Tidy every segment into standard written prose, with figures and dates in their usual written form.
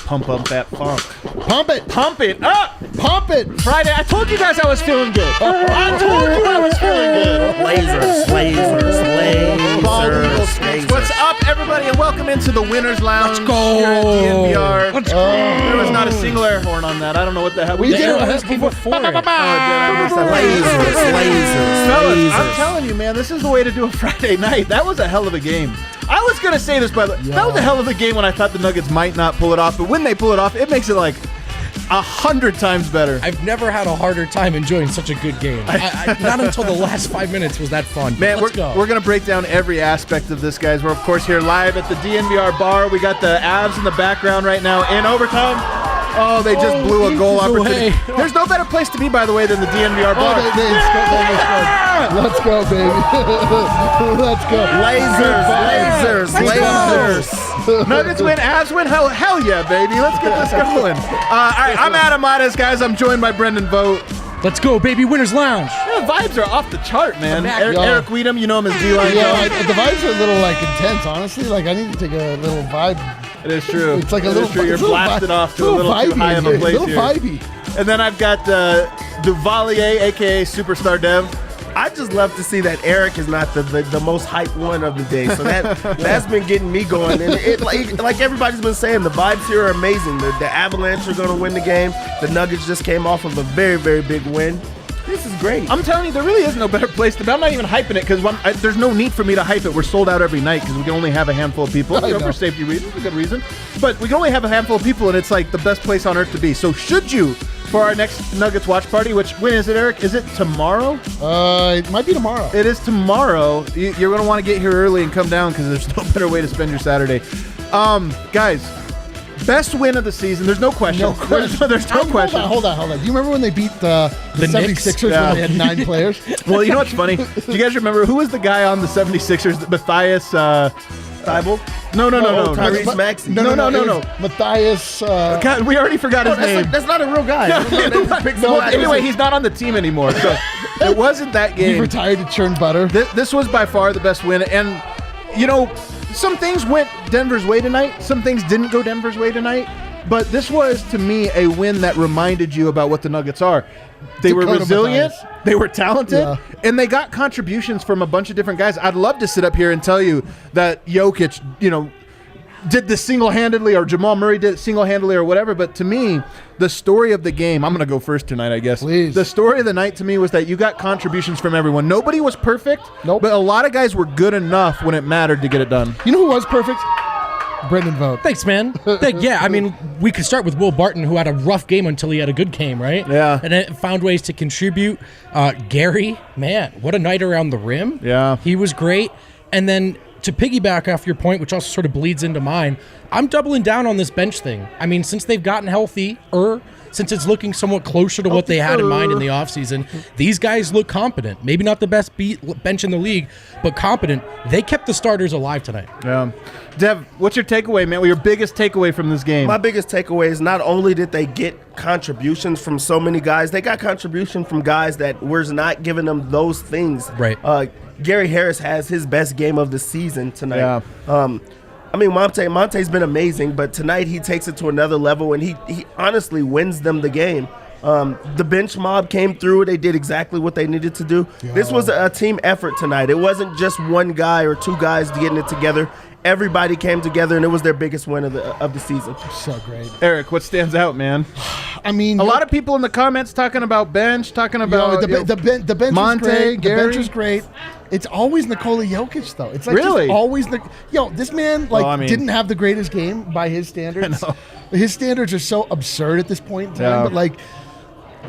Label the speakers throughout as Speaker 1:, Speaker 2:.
Speaker 1: pump up that funk.
Speaker 2: Pump it.
Speaker 1: Pump it up.
Speaker 2: Pump it.
Speaker 1: Friday, I told you guys I was feeling good. I told you I was feeling good.
Speaker 3: Lasers.
Speaker 1: What's up, everybody, and welcome into the Winner's Lounge.
Speaker 4: Let's go.
Speaker 1: Here at DNVR.
Speaker 4: Let's go.
Speaker 1: There was not a single air horn on that. I don't know what the hell.
Speaker 2: We did it.
Speaker 4: Let's keep it for it.
Speaker 1: Lasers. Fellas, I'm telling you, man, this is the way to do a Friday night. That was a hell of a game. I was going to say this, by the way. That was a hell of a game when I thought the Nuggets might not pull it off. But when they pull it off, it makes it like 100 times better.
Speaker 4: I've never had a harder time enjoying such a good game. Not until the last 5 minutes was that fun.
Speaker 1: Man,
Speaker 4: Let's go.
Speaker 1: We're going to break down every aspect of this, guys. We're, of course, here live at the DNVR bar. We got the Avs in the background right now in overtime. Oh, they just blew a goal opportunity. There's no better place to be, by the way, than the DNVR bar.
Speaker 2: Let's go, baby. Let's go.
Speaker 1: Lasers. Nuggets win, Avs win. Hell yeah, baby. Let's get this going. All right, I'm Adam Mattes, guys. I'm joined by Brendan Vogt.
Speaker 4: Let's go, baby. Winner's Lounge.
Speaker 1: The vibes are off the chart, man.
Speaker 4: Yo.
Speaker 1: Eric Weedham, you know him as D-Line.
Speaker 2: The vibes are a little intense, honestly. Like I need to take a little vibe.
Speaker 1: It is true.
Speaker 2: It's like a
Speaker 1: it
Speaker 2: little.
Speaker 1: Is true. You're blasted off to a little
Speaker 2: vibey,
Speaker 1: too high of a place
Speaker 2: little
Speaker 1: here.
Speaker 2: Vibey.
Speaker 1: And then I've got Duvalier, a.k.a. Superstar Dev.
Speaker 3: I just love to see that Eric is not the most hyped one of the day. So that's been getting me going. And it like everybody's been saying, the vibes here are amazing. The Avalanche are going to win the game. The Nuggets just came off of a very, very big win. This is great.
Speaker 1: I'm telling you, there really is no better place to be. I'm not even hyping it because there's no need for me to hype it. We're sold out every night because we can only have a handful of people. For safety reasons, a good reason. But we can only have a handful of people, and it's like the best place on earth to be. So should you, for our next Nuggets watch party, when is it, Eric? Is it tomorrow?
Speaker 2: It might be tomorrow.
Speaker 1: It is tomorrow. You're going to want to get here early and come down because there's no better way to spend your Saturday. Guys, best win of the season. There's no question. There's no question.
Speaker 2: Hold on. Do you remember when they beat the 76ers when they had 9 players?
Speaker 1: Well, you know what's funny? Do you guys remember who was the guy on the 76ers? Matthias
Speaker 3: Thibault?
Speaker 1: No.
Speaker 3: Tyrese Maxey.
Speaker 1: No.
Speaker 2: Matthias.
Speaker 1: God, we already forgot his name.
Speaker 3: That's not a real guy.
Speaker 1: Anyway, he's not on the team anymore. So it wasn't that game.
Speaker 2: He retired to churn butter.
Speaker 1: This was by far the best win. And, you know, some things went Denver's way tonight. Some things didn't go Denver's way tonight. But this was, to me, a win that reminded you about what the Nuggets are. They were resilient, they were talented, and they got contributions from a bunch of different guys. I'd love to sit up here and tell you that Jokic, did this single-handedly, or Jamal Murray did it single-handedly, or whatever. But to me, the story of the game, I'm going to go first tonight, I guess.
Speaker 2: Please.
Speaker 1: The story of the night to me was that you got contributions from everyone. Nobody was perfect, but a lot of guys were good enough when it mattered to get it done.
Speaker 2: You know who was perfect? Brendan Vogt.
Speaker 4: Thanks, man. I mean, we could start with Will Barton, who had a rough game until he had a good game, right?
Speaker 1: Yeah.
Speaker 4: And then found ways to contribute. Gary, man, what a night around the rim.
Speaker 1: Yeah.
Speaker 4: He was great. And then to piggyback off your point, which also sort of bleeds into mine, I'm doubling down on this bench thing. I mean, since they've gotten healthy, since it's looking somewhat closer to what they had in mind in the offseason, these guys look competent. Maybe not the best bench in the league, but competent. They kept the starters alive tonight.
Speaker 1: Yeah. Dev, what's your takeaway, man? Your biggest takeaway from this game?
Speaker 3: My biggest takeaway is not only did they get contributions from so many guys, they got contribution from guys that was not giving them those things.
Speaker 4: Right.
Speaker 3: Gary Harris has his best game of the season tonight.
Speaker 1: Yeah.
Speaker 3: I mean, Monte's been amazing, but tonight he takes it to another level, and he honestly wins them the game. The bench mob came through. They did exactly what they needed to do. Yeah. This was a team effort tonight. It wasn't just one guy or two guys getting it together. Everybody came together, and it was their biggest win of the season.
Speaker 2: So great.
Speaker 1: Eric, what stands out, man?
Speaker 2: I mean,
Speaker 1: a lot of people in the comments talking about bench, talking about
Speaker 2: the bench
Speaker 1: Monte,
Speaker 2: is great.
Speaker 1: Gary.
Speaker 2: The bench is great. It's always Nikola Jokic, though. It's like
Speaker 1: really?
Speaker 2: Just always this man didn't have the greatest game by his standards. His standards are so absurd at this point in time, but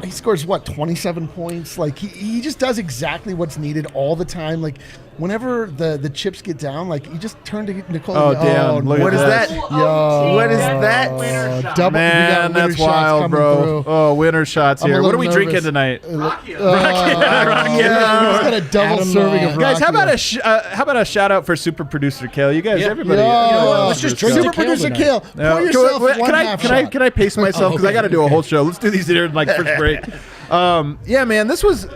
Speaker 2: he scores 27 points. Like he just does exactly what's needed all the time. Like whenever the chips get down, you just turn to Nikola.
Speaker 1: Oh damn!
Speaker 3: What is that?
Speaker 1: What is that? Man, that's wild, bro.
Speaker 2: Through.
Speaker 1: Oh, winner shots here. What are we drinking tonight?
Speaker 2: Rocket. He's got a double serving of
Speaker 1: guys.
Speaker 2: Rocket.
Speaker 1: How about a shout out for super producer Kale? You guys, everybody.
Speaker 4: Let's just drink
Speaker 2: super producer Kale. Pour yourself one half shot.
Speaker 1: Can I pace myself because I got to do a whole show? Let's do these here first break. Yeah, man, this was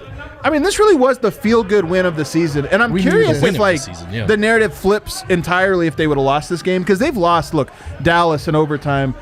Speaker 1: I mean, this really was the feel-good win of the season, and I'm curious if the narrative flips entirely if they would have lost this game, because they've lost. Look, Dallas in overtime.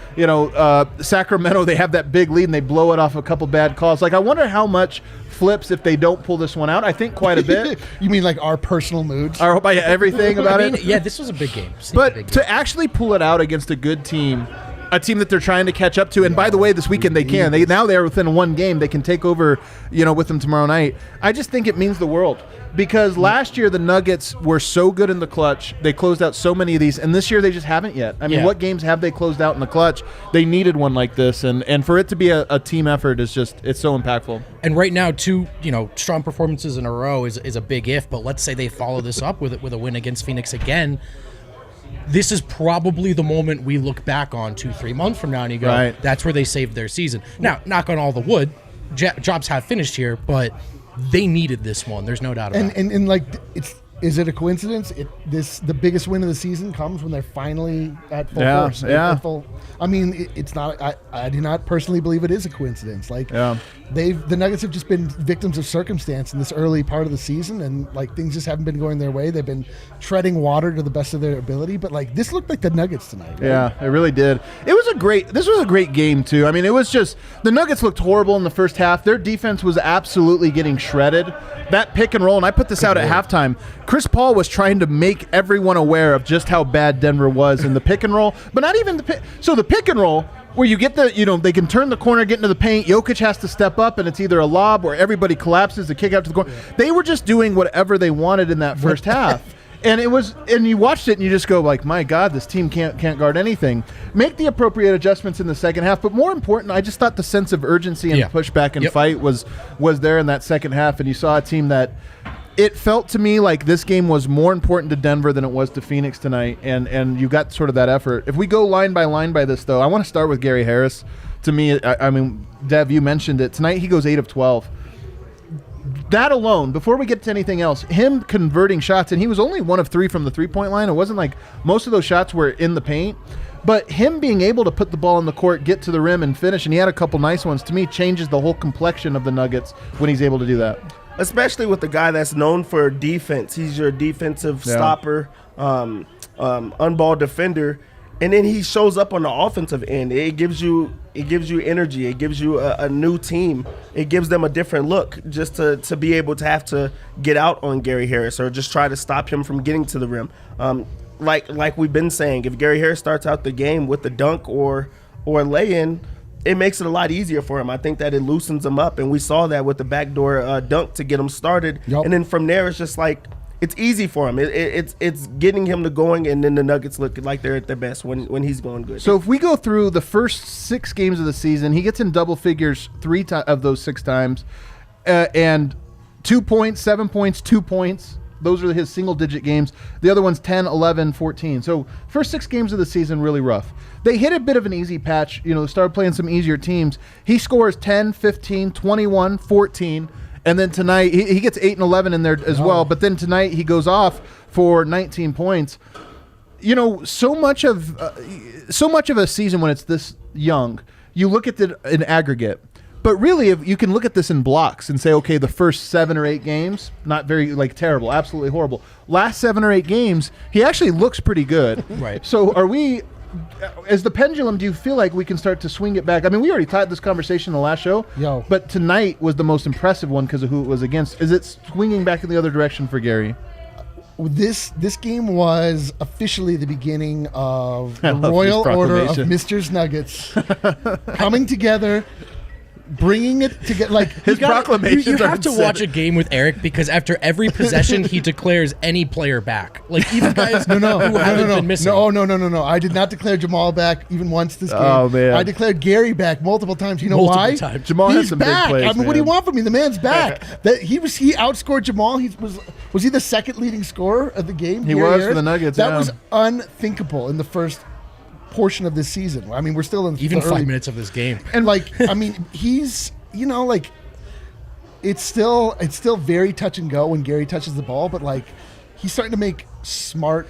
Speaker 1: Sacramento, they have that big lead and they blow it off a couple bad calls. Like, I wonder how much flips if they don't pull this one out. I think quite a bit.
Speaker 2: You mean like our personal moods?
Speaker 1: Everything about it.
Speaker 4: Yeah, this was a big game.
Speaker 1: To actually pull it out against a good team. A team that they're trying to catch up to, and by the way, this weekend they can. They're within one game. They can take over, with them tomorrow night. I just think it means the world, because last year the Nuggets were so good in the clutch. They closed out so many of these, and this year they just haven't yet. I mean, what games have they closed out in the clutch? They needed one like this, and for it to be a team effort is it's so impactful.
Speaker 4: And right now, two strong performances in a row is a big if. But let's say they follow this up with a win against Phoenix again. This is probably the moment we look back on 2-3 months from now and you go, that's where they saved their season. Now, knock on all the wood, jobs have finished here, but they needed this one. There's no doubt about it.
Speaker 2: And like, is it a coincidence? The biggest win of the season comes when they're finally at full force. At full, I mean, it's not. I do not personally believe it is a coincidence. Like, the Nuggets have just been victims of circumstance in this early part of the season, and like things just haven't been going their way. They've been treading water to the best of their ability. But like, this looked like the Nuggets tonight. Right?
Speaker 1: Yeah, it really did. This was a great game too. I mean, it was just the Nuggets looked horrible in the first half. Their defense was absolutely getting shredded. That pick and roll, and I put this out at halftime. Chris Paul was trying to make everyone aware of just how bad Denver was in the pick and roll, but not even the pick. So the pick and roll, where you get they can turn the corner, get into the paint. Jokic has to step up, and it's either a lob or everybody collapses, the kick out to the corner. They were just doing whatever they wanted in that first half. And you watched it and you just go like, my God, this team can't guard anything. Make the appropriate adjustments in the second half, but more important, I just thought the sense of urgency and pushback and fight was there in that second half, and you saw a team that it felt to me like this game was more important to Denver than it was to Phoenix tonight, and you got sort of that effort. If we go line by line by this, though, I want to start with Gary Harris. To me, I mean, Dev, you mentioned it. Tonight he goes 8 of 12. That alone, before we get to anything else, him converting shots, and he was only 1 of 3 from the three-point line. It wasn't like most of those shots were in the paint. But him being able to put the ball in the court, get to the rim, and finish, and he had a couple nice ones, to me changes the whole complexion of the Nuggets when he's able to do that.
Speaker 3: Especially with the guy that's known for defense. He's your defensive stopper, unball defender. And then he shows up on the offensive end. It gives you energy. It gives you a new team. It gives them a different look just to be able to have to get out on Gary Harris or just try to stop him from getting to the rim. Like we've been saying, if Gary Harris starts out the game with the dunk or lay-in, it makes it a lot easier for him. I think that it loosens him up, and we saw that with the backdoor dunk to get him started. Yep. And then from there, it's just like it's easy for him. It's getting him to going, and then the Nuggets look like they're at their best when he's going good.
Speaker 1: So if we go through the first 6 games of the season, he gets in double figures 3 of those 6 times, and 2 points, 7 points, 2 points. Those are his single-digit games. The other one's 10, 11, 14. So first 6 games of the season, really rough. They hit a bit of an easy patch. Started playing some easier teams. He scores 10, 15, 21, 14. And then tonight, he gets 8 and 11 in there as well. But then tonight, he goes off for 19 points. So much of a season when it's this young, you look at it in aggregate. But really, if you can look at this in blocks and say, okay, the first 7 or 8 games, not very terrible, absolutely horrible. Last 7 or 8 games, he actually looks pretty good.
Speaker 4: Right.
Speaker 1: So are we, as the pendulum, do you feel like we can start to swing it back? I mean, we already had this conversation in the last show, but tonight was the most impressive one because of who it was against. Is it swinging back in the other direction for Gary?
Speaker 2: This game was officially the beginning of the Royal Order of Mr. Nuggets coming together. Bringing it together,
Speaker 1: his proclamations.
Speaker 4: You have to watch a game with Eric because after every possession, he declares any player back. Even guys who haven't been missing.
Speaker 2: No. I did not declare Jamal back even once this game.
Speaker 1: Oh, man.
Speaker 2: I declared Gary back multiple times. You know why?
Speaker 1: Jamal has some
Speaker 2: back.
Speaker 1: big plays.
Speaker 2: What do you want from me? The man's back. He outscored Jamal. Was he the second leading scorer of the game?
Speaker 1: He was for the Nuggets.
Speaker 2: That was unthinkable in the first portion of this season. I mean, we're still in
Speaker 4: even 5 minutes of this game,
Speaker 2: and he's it's still very touch and go when Gary touches the ball, but he's starting to make smart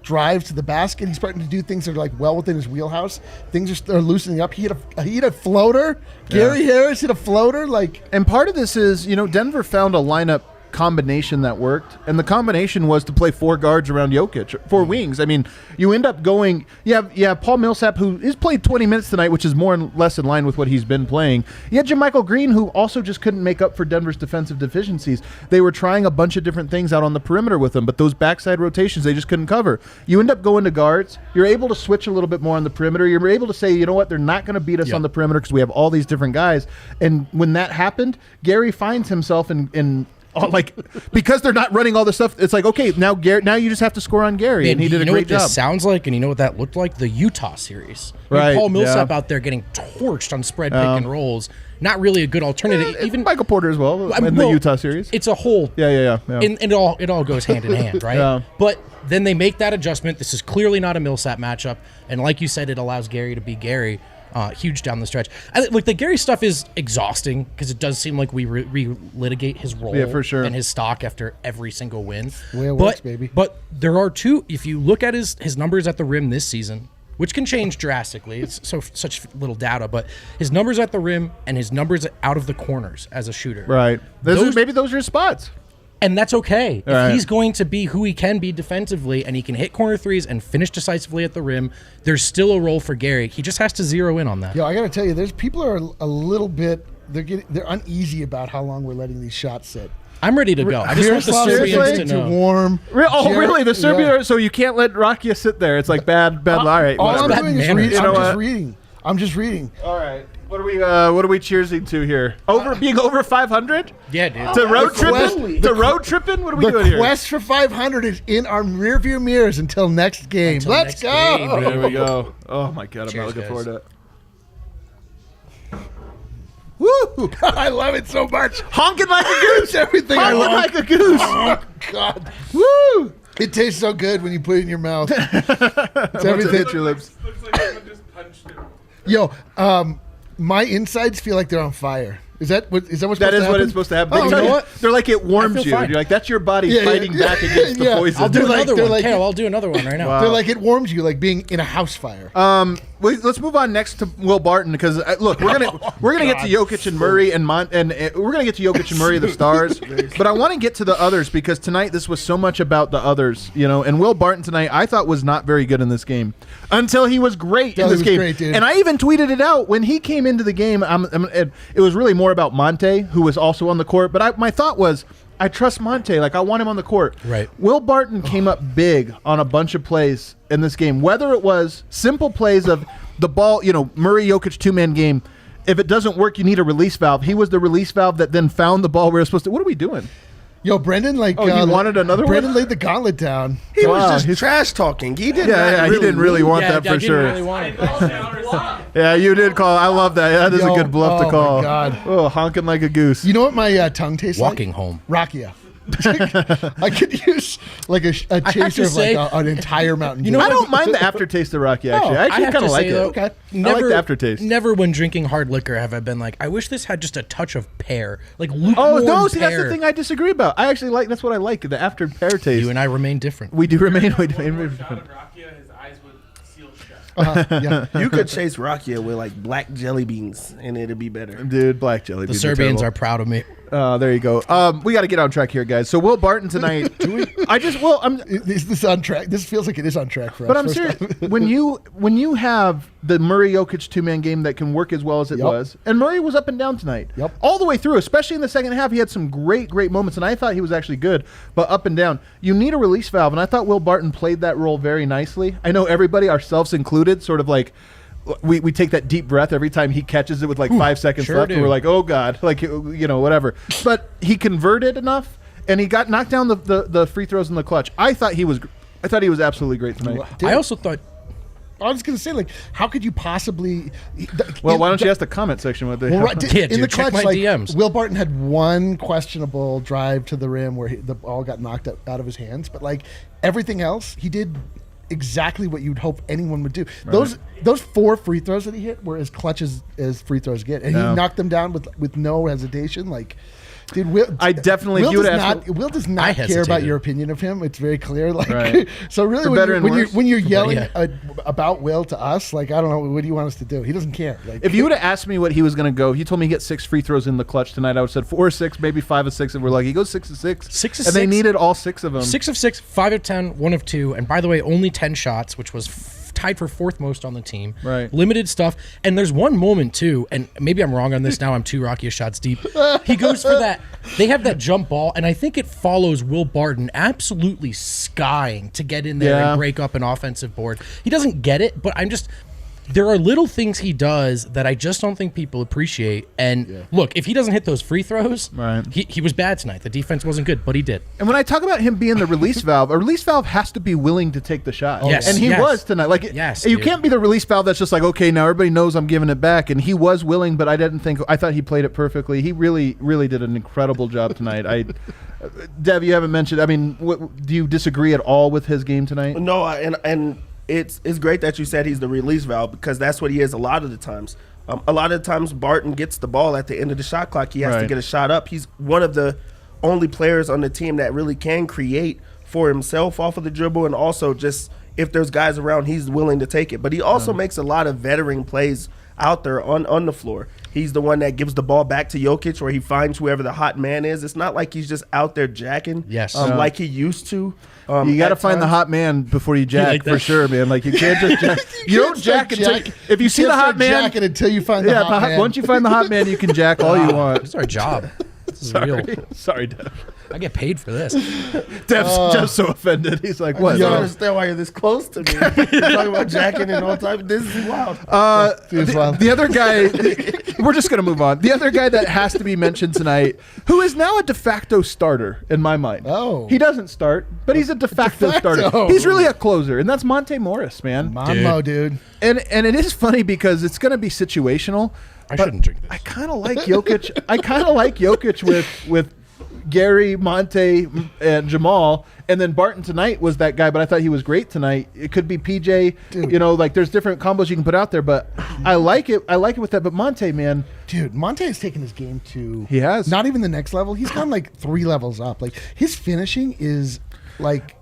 Speaker 2: drives to the basket. He's starting to do things that are like well within his wheelhouse. Things are loosening up. He hit a floater. Gary Harris hit a floater.
Speaker 1: And part of this is, Denver found a lineup combination that worked, and the combination was to play 4 guards around Jokic, 4 wings. I mean, you end up going, you have Paul Millsap, who has played 20 minutes tonight, which is more or less in line with what he's been playing. You had JaMychal Green, who also just couldn't make up for Denver's defensive deficiencies. They were trying a bunch of different things out on the perimeter with him, but those backside rotations, they just couldn't cover. You end up going to guards. You're able to switch a little bit more on the perimeter. You're able to say, you know what, they're not going to beat us on the perimeter because we have all these different guys. And when that happened, Gary finds himself in because they're not running all this stuff, it's like, okay, now you just have to score on Gary, and he did a great job.
Speaker 4: You know what this sounds like, and you know what that looked like? The Utah series.
Speaker 1: Right.
Speaker 4: Paul Millsap out there getting torched on spread pick and rolls. Not really a good alternative. Even
Speaker 1: Michael Porter as well in the Utah series.
Speaker 4: It's a whole.
Speaker 1: Yeah.
Speaker 4: And it all goes hand in hand, right?
Speaker 1: Yeah.
Speaker 4: But then they make that adjustment. This is clearly not a Millsap matchup, and like you said, it allows Gary to be Gary. Huge down the stretch. The Gary stuff is exhausting because it does seem like we relitigate his role
Speaker 1: for sure.
Speaker 4: and his stock after every single win.
Speaker 2: The way it works, baby.
Speaker 4: But there are two. If you look at his numbers at the rim this season, which can change drastically, it's such little data, but his numbers at the rim and his numbers out of the corners as a shooter.
Speaker 1: Right. Maybe those are his spots.
Speaker 4: And that's okay.
Speaker 1: Right.
Speaker 4: If he's going to be who he can be defensively and he can hit corner threes and finish decisively at the rim, there's still a role for Gary. He just has to zero in on that.
Speaker 2: I got to tell you, there's people are a little bit, they're uneasy about how long we're letting these shots sit.
Speaker 4: I'm ready to go. I just want the Serbians to know.
Speaker 2: Warm.
Speaker 1: Really? The Serbia? So you can't let Rakia sit there. It's like bad. All right.
Speaker 2: All I'm doing is
Speaker 4: reading.
Speaker 2: I'm just reading.
Speaker 1: All right. What are we cheersing to here? Being over 500?
Speaker 4: Yeah, dude.
Speaker 1: To road tripping? What are we doing here?
Speaker 2: The quest for 500 is in our rearview mirrors until next game. Let's go.
Speaker 1: There we go. Oh my God, I'm not looking forward to it. Woo!
Speaker 2: I love it so much.
Speaker 1: Honking like a goose.
Speaker 2: Everything I
Speaker 1: love.
Speaker 2: like
Speaker 1: a goose.
Speaker 2: Oh God.
Speaker 1: Woo!
Speaker 2: It tastes so good when you put it in your mouth. It's
Speaker 1: everything. Hit your lips.
Speaker 5: Looks like someone just punched him.
Speaker 2: Yo, my insides feel like they're on fire. Is that what's supposed to happen?
Speaker 1: That is what it's supposed to happen.
Speaker 2: Oh, you know what?
Speaker 1: They're like, it warms you.
Speaker 4: Fine.
Speaker 1: You're like, that's your body fighting back against the poison.
Speaker 4: I'll do
Speaker 2: They're
Speaker 4: another one.
Speaker 2: like-
Speaker 4: Carol, I'll do another one right now.
Speaker 1: Wow.
Speaker 2: They're like, it warms you like being in a house fire.
Speaker 1: Let's move on next to Will Barton, because look, we're gonna get to Jokic and Murray and we're gonna get to Jokic and Murray, the stars. But I want to get to the others, because tonight this was so much about the others, And Will Barton tonight, I thought, was not very good in this game until he was great in this game.
Speaker 2: Great, dude.
Speaker 1: And I even tweeted it out when he came into the game. It was really more about Monte, who was also on the court. But my thought was, I trust Monte. Like, I want him on the court.
Speaker 4: Right.
Speaker 1: Will Barton came up big on a bunch of plays in this game, whether it was simple plays of the ball, Murray Jokic 2-man game. If it doesn't work, you need a release valve. He was the release valve that then found the ball where it was supposed to. What are we doing?
Speaker 2: Yo, Brendan,
Speaker 1: you wanted another
Speaker 2: Brendan
Speaker 1: one?
Speaker 2: laid the gauntlet down.
Speaker 3: He was just trash talking. He didn't.
Speaker 1: He didn't really want that for sure. Yeah, you did call. I love that. That is a good bluff to call.
Speaker 2: Oh my God.
Speaker 1: Oh, honking like a goose.
Speaker 2: You know what my tongue tastes
Speaker 4: Walking
Speaker 2: like?
Speaker 4: home.
Speaker 2: Rakia. I could use like a chaser of like an entire Mountain Dew.
Speaker 1: I don't mind the aftertaste of Rocky, actually. I actually kind of like it.
Speaker 2: Okay.
Speaker 1: I like the aftertaste.
Speaker 4: Never when drinking hard liquor have I been like, I wish this had just a touch of pear. Like lukewarm
Speaker 1: see, that's the thing I disagree about. I actually like, that's what I like, the after pear taste.
Speaker 4: You and I remain different.
Speaker 1: We do remain different.
Speaker 5: His eyes would seal shut.
Speaker 2: Yeah.
Speaker 3: You could chase Rakia with like black jelly beans, and it'd be better.
Speaker 1: Dude, black jelly
Speaker 4: The
Speaker 1: beans
Speaker 4: Serbians
Speaker 1: are
Speaker 4: are proud of me.
Speaker 1: there you go. We got to get on track here, guys. So Will Barton tonight.
Speaker 2: Is this on track? This feels like it is on track for us.
Speaker 1: But I'm serious. when you have the Murray Jokic 2-man game that can work as well as it was, and Murray was up and down tonight, all the way through, especially in the second half, he had some great moments, and I thought he was actually good, but up and down. You need a release valve, and I thought Will Barton played that role very nicely. I know everybody, ourselves included, sort of like. We take that deep breath every time he catches it with like 5 seconds left, and we're like, oh God, like, whatever. But he converted enough, and he got knocked down the free throws in the clutch. I thought he was absolutely great tonight.
Speaker 4: I also thought.
Speaker 2: I was going to say, like, how could you possibly?
Speaker 1: Well, why don't you ask the comment section what they
Speaker 2: Well,
Speaker 1: have?
Speaker 2: right, in the
Speaker 4: check
Speaker 2: clutch,
Speaker 4: my
Speaker 2: like,
Speaker 4: DMs.
Speaker 2: Will Barton had one questionable drive to the rim where the ball got knocked out of his hands, but like everything else, he did exactly what you'd hope anyone would do. Right. Those 4 free throws that he hit were as clutch as free throws get, and he knocked them down with no hesitation. Like, Dude, Will,
Speaker 1: I definitely
Speaker 2: Will
Speaker 1: if you
Speaker 2: does
Speaker 1: would ask
Speaker 2: not. Will does not care about your opinion of him. It's very clear. Like,
Speaker 1: Right.
Speaker 2: so really,
Speaker 1: For better and worse.
Speaker 2: when you're yelling about Will to us, like, I don't know, what do you want us to do? He doesn't care. Like,
Speaker 1: if you would have asked me what he was going to go, he told me he get 6 free throws in the clutch tonight. I would have said 4 or 6, maybe 5 or 6, and we're like, he goes 6 of 6.
Speaker 4: 6 of
Speaker 1: and
Speaker 4: 6.
Speaker 1: they needed all 6 of them.
Speaker 4: 6 of 6, 5 of 10, 1 of 2, and by the way, only 10 shots, which was tied for 4th most on the team.
Speaker 1: Right.
Speaker 4: Limited stuff. And there's one moment too, and maybe I'm wrong on this now, I'm 2 Rocky shots deep. He goes for that. They have that jump ball, and I think it follows Will Barton absolutely skying to get in there and break up an offensive board. He doesn't get it, but there are little things he does that I just don't think people appreciate. And look, if he doesn't hit those free throws, he was bad tonight. The defense wasn't good, but he did.
Speaker 1: And when I talk about him being the release valve, a release valve has to be willing to take the shot.
Speaker 4: Yes.
Speaker 1: And he was tonight. Like, you can't be the release valve that's just like, okay, now everybody knows I'm giving it back. And he was willing, but I thought he played it perfectly. He really, really did an incredible job tonight. Dev, you haven't mentioned, I mean, do you disagree at all with his game tonight?
Speaker 3: No, and it's great that you said he's the release valve, because that's what he is a lot of the times. A lot of the times Barton gets the ball at the end of the shot clock. He has to get a shot up. He's one of the only players on the team that really can create for himself off of the dribble, and also just if there's guys around, he's willing to take it. But he also makes a lot of veteran plays out there on the floor. He's the one that gives the ball back to Jokic, where he finds whoever the hot man is. It's not like he's just out there jacking like he used to.
Speaker 1: You got to find the hot man before you jack, for sure, man. Like, you can't just jack. You don't jack until if you see the hot man.
Speaker 2: Jacking until you find the hot man.
Speaker 1: Once you find the hot man, you can jack all you want.
Speaker 4: It's our job. This is real.
Speaker 1: Sorry, Dev.
Speaker 4: I get paid for this.
Speaker 1: Dev's just so offended. He's like, what?
Speaker 3: I don't understand why you're this close to me. Talking about jacking and all type. This is wild.
Speaker 1: The other guy, we're just going to move on. The other guy that has to be mentioned tonight, who is now a de facto starter in my mind.
Speaker 2: Oh.
Speaker 1: He doesn't start, but he's a de facto starter. He's really a closer, and that's Monte Morris, man.
Speaker 2: Mambo, dude.
Speaker 1: And it is funny because it's going to be situational.
Speaker 4: I shouldn't drink this.
Speaker 1: I kind of like Jokic. I kind of like Jokic with Gary, Monte, and Jamal, and then Barton tonight was that guy, but I thought he was great tonight. It could be PJ, dude. You know, like there's different combos you can put out there, but I like it. I like it with that. But Monte, man,
Speaker 2: dude, Monte has taken his game to not even the next level. He's gone like 3 levels up. Like, his finishing is like,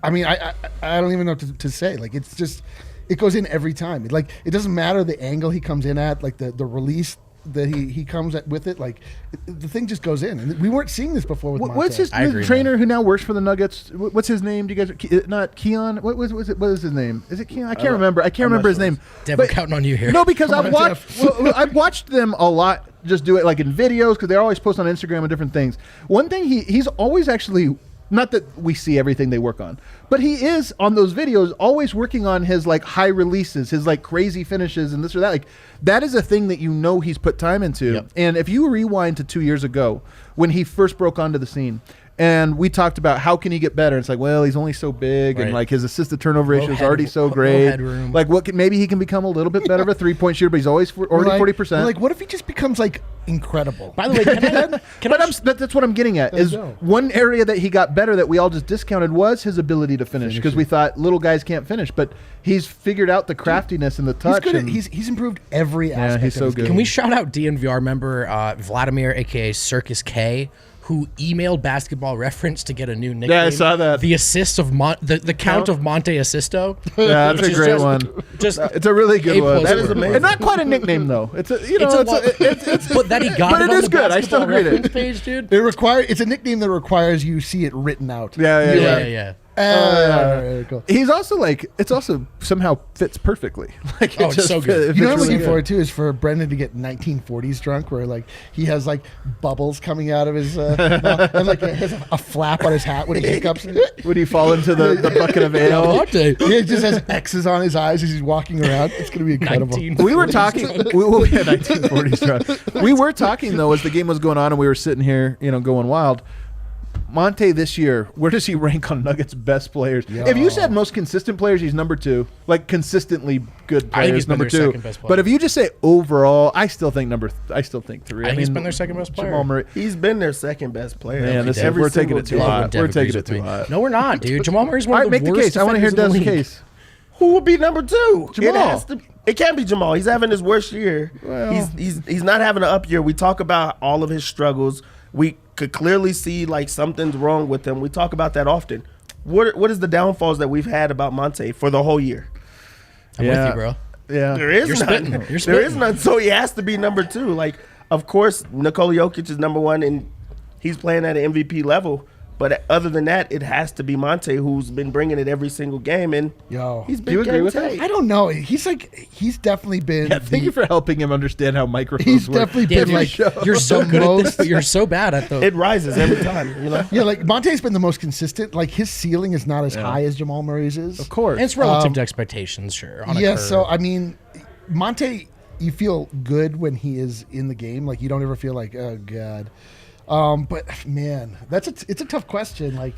Speaker 2: I mean, I don't even know what to say. Like, it's just, it goes in every time. Like, it doesn't matter the angle he comes in at, like the release that he comes at with it, like the thing just goes in, and we weren't seeing this before with Monte.
Speaker 1: What's his trainer who now works for the Nuggets? What's his name? Do you guys not Keon? What was it? What is his name? Is it Keon? I can't remember. I can't remember his name.
Speaker 4: Dev, we're counting on you here.
Speaker 1: No, because I've watched them a lot. Just do it like in videos because they always post on Instagram and different things. One thing he's always actually. Not that we see everything they work on, but he is on those videos always working on his like high releases, his like crazy finishes and this or that. Like, that is a thing that you know he's put time into. Yep. And if you rewind to 2 years ago when he first broke onto the scene, and we talked about how can he get better. It's like, well, he's only so big, and like his assist to turnover ratio is already so great. Like, maybe he can become a little bit better of a 3-point shooter, but he's always already 40%.
Speaker 2: Like, what if he just becomes like incredible?
Speaker 4: By the way,
Speaker 1: that's what I'm getting at. Is one area that he got better that we all just discounted was his ability to finish, because we thought little guys can't finish, but he's figured out the craftiness and the touch.
Speaker 2: He's improved every aspect.
Speaker 1: He's so good.
Speaker 4: Can we shout out DNVR member Vladimir, aka Circus K, who emailed Basketball Reference to get a new nickname?
Speaker 1: Yeah, I saw that.
Speaker 4: The assist of the count of Monte Assisto.
Speaker 1: Yeah, that's a great one. It's a really good one.
Speaker 3: That is amazing.
Speaker 1: It's not quite a nickname though. It's a
Speaker 4: but that he got.
Speaker 1: But it is good. I still read it.
Speaker 4: Page, dude.
Speaker 2: It's a nickname that requires you see it written out.
Speaker 1: Yeah.
Speaker 2: Cool.
Speaker 1: He's also like, it's also somehow fits perfectly. Like,
Speaker 4: it's so good.
Speaker 2: You know what I'm looking forward to is for Brendan to get 1940s drunk, where like he has like bubbles coming out of his and like has a flap on his hat when he hiccups.
Speaker 1: Would he fall into the bucket of ale?
Speaker 2: He just has X's on his eyes as he's walking around. It's gonna be incredible.
Speaker 1: We were talking. We had 1940s drunk. We were talking though as the game was going on, and we were sitting here, going wild. Monte this year, where does he rank on Nuggets' best players? If you said most consistent players, he's number 2. Like, consistently good players,
Speaker 4: I think he's
Speaker 1: number
Speaker 4: been their
Speaker 1: 2.
Speaker 4: second best player.
Speaker 1: But if you just say overall, I still think 3.
Speaker 4: I think he's been their second best player.
Speaker 1: Jamal Murray.
Speaker 3: He's been their second best player.
Speaker 1: Man, we're taking it too hot. We're taking it too hot.
Speaker 4: No, we're not, dude. Jamal Murray's one of the worst.
Speaker 1: Make the case. I want to hear Dev's case.
Speaker 3: Who would be number 2?
Speaker 1: Jamal.
Speaker 3: It can't be Jamal. He's having his worst year. Well, he's not having an up year. We talk about all of his struggles We could clearly see like something's wrong with him. We talk about that often. What is the downfalls that we've had about Monte for the whole year?
Speaker 4: I'm with you, bro.
Speaker 1: Yeah.
Speaker 3: There is
Speaker 4: You're
Speaker 3: none.
Speaker 4: spitting. You're
Speaker 3: There
Speaker 4: spitting.
Speaker 3: is none. So he has to be number 2. Like, of course, Nikola Jokic is number 1, and he's playing at an MVP level. But other than that, it has to be Monte, who's been bringing it every single game, and he's been
Speaker 1: Do you agree with
Speaker 3: getting
Speaker 1: that?
Speaker 2: I don't know. He's definitely been.
Speaker 1: Yeah, thank you for helping him understand how microphones
Speaker 2: He's
Speaker 1: work.
Speaker 2: definitely
Speaker 4: Yeah,
Speaker 2: been like.
Speaker 4: you're so good at this, but you're so bad at the.
Speaker 3: It rises every time, you know.
Speaker 2: Yeah, like Monte's been the most consistent. Like his ceiling is not as high as Jamal Murray's is.
Speaker 1: Of course.
Speaker 4: And it's relative to expectations, sure. On a
Speaker 2: Yeah,
Speaker 4: curve.
Speaker 2: so I mean, Monte, you feel good when he is in the game. Like you don't ever feel like, oh god. But man, it's a tough question. Like,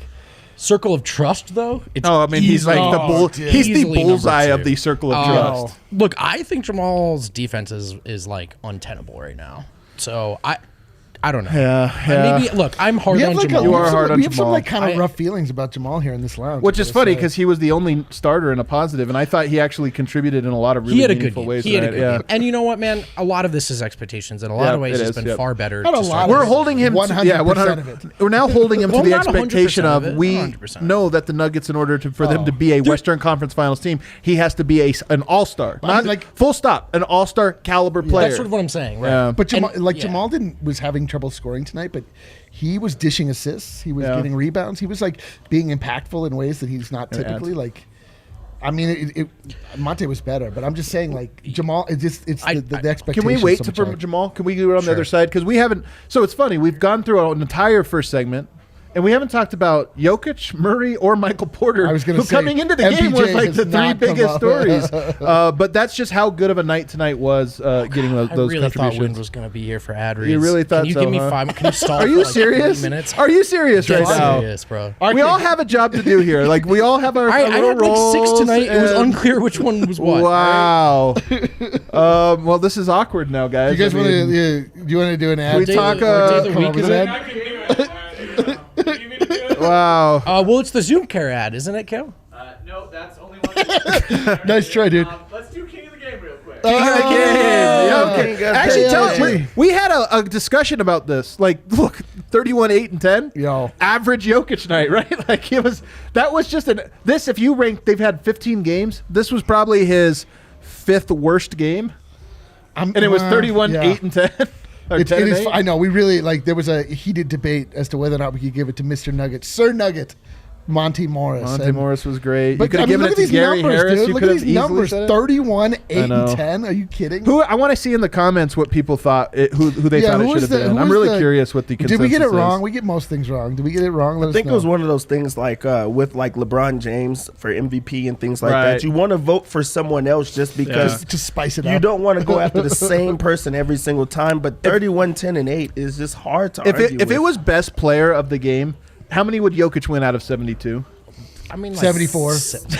Speaker 4: circle of trust, though. It's
Speaker 1: Oh, I mean, he's like the bull.
Speaker 2: dude.
Speaker 1: He's the
Speaker 4: Easily
Speaker 1: bullseye
Speaker 4: number
Speaker 1: of
Speaker 4: 2.
Speaker 1: the circle of trust.
Speaker 4: Look, I think Jamal's defense is like untenable right now. So I don't know.
Speaker 1: Yeah.
Speaker 4: Maybe look, I'm hard
Speaker 2: we
Speaker 4: on
Speaker 2: have like
Speaker 4: Jamal.
Speaker 1: You are hard on
Speaker 2: we have some
Speaker 1: Jamal.
Speaker 2: like kind of
Speaker 4: I-
Speaker 2: rough feelings about Jamal here in this lounge.
Speaker 1: Which
Speaker 2: I
Speaker 1: is
Speaker 2: gotta
Speaker 1: funny
Speaker 2: say.
Speaker 1: because he was the only starter in a positive, and I thought he actually contributed in a lot of really
Speaker 4: He had a good
Speaker 1: meaningful
Speaker 4: game.
Speaker 1: ways.
Speaker 4: He had a
Speaker 1: tonight.
Speaker 4: good game. And you know what, man? A lot of this is expectations. In a lot
Speaker 1: Yeah,
Speaker 4: of ways,
Speaker 1: it
Speaker 4: he's
Speaker 1: is,
Speaker 4: been
Speaker 1: yep.
Speaker 4: far better.
Speaker 2: Not a
Speaker 4: to
Speaker 2: lot
Speaker 4: start
Speaker 2: of
Speaker 1: We're
Speaker 2: it.
Speaker 4: with.
Speaker 1: holding him
Speaker 2: 100% of it.
Speaker 1: We're now holding him
Speaker 4: Well,
Speaker 1: to the
Speaker 4: not 100%
Speaker 1: expectation
Speaker 4: of
Speaker 1: of
Speaker 4: it,
Speaker 1: we
Speaker 4: 100%.
Speaker 1: know that the Nuggets, in order for them to be a Western Conference Finals team, he has to be an all-star.
Speaker 2: I mean,
Speaker 1: Not
Speaker 2: like-
Speaker 1: full stop, an all-star caliber player.
Speaker 4: That's sort of what I'm saying, right?
Speaker 1: Yeah.
Speaker 2: But Jamal,
Speaker 4: And- yeah.
Speaker 2: Jamal was having trouble scoring tonight, but he was dishing assists. He was
Speaker 1: Yeah.
Speaker 2: getting rebounds. He was like being impactful in ways that he's not typically. Like, I mean, Monte was better, but I'm just saying, like Jamal, it's the expectation.
Speaker 1: Can we wait for Jamal? Can we go on the other side? Because we haven't. So it's funny. We've gone through an entire first segment, and we haven't talked about Jokic, Murray, or Michael Porter.
Speaker 2: I was gonna
Speaker 1: who
Speaker 2: say,
Speaker 1: coming into the game
Speaker 2: MPJ
Speaker 1: was like
Speaker 2: has
Speaker 1: the 3
Speaker 2: not come
Speaker 1: biggest
Speaker 2: up.
Speaker 1: stories. But that's just how good of a night tonight was. Getting those
Speaker 4: I really thought
Speaker 1: contributions.
Speaker 4: Wind was going to be here for ad reads.
Speaker 1: You really thought
Speaker 4: Can you
Speaker 1: so,
Speaker 4: give me
Speaker 1: huh?
Speaker 4: 5? Can you stall
Speaker 1: Are you
Speaker 4: for like
Speaker 1: serious?
Speaker 4: 3 minutes?
Speaker 1: Are you serious
Speaker 4: Dead
Speaker 1: right now?
Speaker 4: serious, bro.
Speaker 1: We all have a job to do here. Like we all have our
Speaker 4: I
Speaker 1: little
Speaker 4: had like 6
Speaker 1: roles
Speaker 4: tonight. It was
Speaker 1: and-
Speaker 4: unclear which one was what.
Speaker 1: Wow. Well, this is awkward now, guys.
Speaker 2: You guys
Speaker 1: I
Speaker 2: want
Speaker 1: mean,
Speaker 2: to? Do you want to do an ad?
Speaker 1: we
Speaker 4: Day
Speaker 1: talk,
Speaker 4: of the
Speaker 2: come
Speaker 4: week,
Speaker 2: over
Speaker 4: is
Speaker 2: that?
Speaker 4: it?
Speaker 5: I can do it. You need me to do it?
Speaker 1: Wow.
Speaker 4: Well, it's the Zoom Care ad, isn't it, Kel?
Speaker 5: No, that's only one.
Speaker 2: Nice try, dude.
Speaker 5: Let's do King of the Game real quick.
Speaker 1: Yeah, okay.
Speaker 3: King of
Speaker 1: Actually,
Speaker 3: the
Speaker 1: tell
Speaker 3: Game.
Speaker 1: us. We had a discussion about this. Like, look, 31, 8, and 10.
Speaker 2: Yo.
Speaker 1: Average Jokic night, right? Like, that was just this, if you rank, they've had 15 games. This was probably his 5th worst game. And it was 31, 8, and 10. Or
Speaker 2: It
Speaker 1: 10 and
Speaker 2: is.
Speaker 1: 8.
Speaker 2: I know. We really there was a heated debate as to whether or not we could give it to Mr. Nugget, Sir Nugget, Monte Morris.
Speaker 1: Monte
Speaker 2: And-
Speaker 1: Morris was great.
Speaker 2: But
Speaker 1: You could
Speaker 2: I
Speaker 1: have
Speaker 2: mean,
Speaker 1: given
Speaker 2: look
Speaker 1: it
Speaker 2: at
Speaker 1: to
Speaker 2: these
Speaker 1: Gary
Speaker 2: numbers,
Speaker 1: Harris.
Speaker 2: dude.
Speaker 1: You
Speaker 2: Look
Speaker 1: could
Speaker 2: at
Speaker 1: have
Speaker 2: these
Speaker 1: easily
Speaker 2: numbers:
Speaker 1: said it.
Speaker 2: 31, 8,
Speaker 1: know.
Speaker 2: and 10. Are you kidding?
Speaker 1: Who I want to see in the comments what people thought who they thought it
Speaker 2: who
Speaker 1: should
Speaker 2: was
Speaker 1: have been.
Speaker 2: who
Speaker 1: I'm
Speaker 2: was
Speaker 1: really curious what the
Speaker 2: Did
Speaker 1: consensus
Speaker 2: we get it
Speaker 1: is.
Speaker 2: wrong? We get most things wrong. Did we get it wrong? Let
Speaker 3: I
Speaker 2: us
Speaker 3: think
Speaker 2: know.
Speaker 3: it was one of those things like with like LeBron James for MVP and things like
Speaker 1: Right.
Speaker 3: that. You want to vote for someone else just because
Speaker 2: to spice it
Speaker 3: you
Speaker 2: up.
Speaker 3: don't want to go after the same person every single time. But 31, 10, and 8 is just hard to argue
Speaker 1: If it
Speaker 3: with.
Speaker 1: was best player of the game, how many would Jokic win out of 72?
Speaker 4: I mean, like
Speaker 2: 74.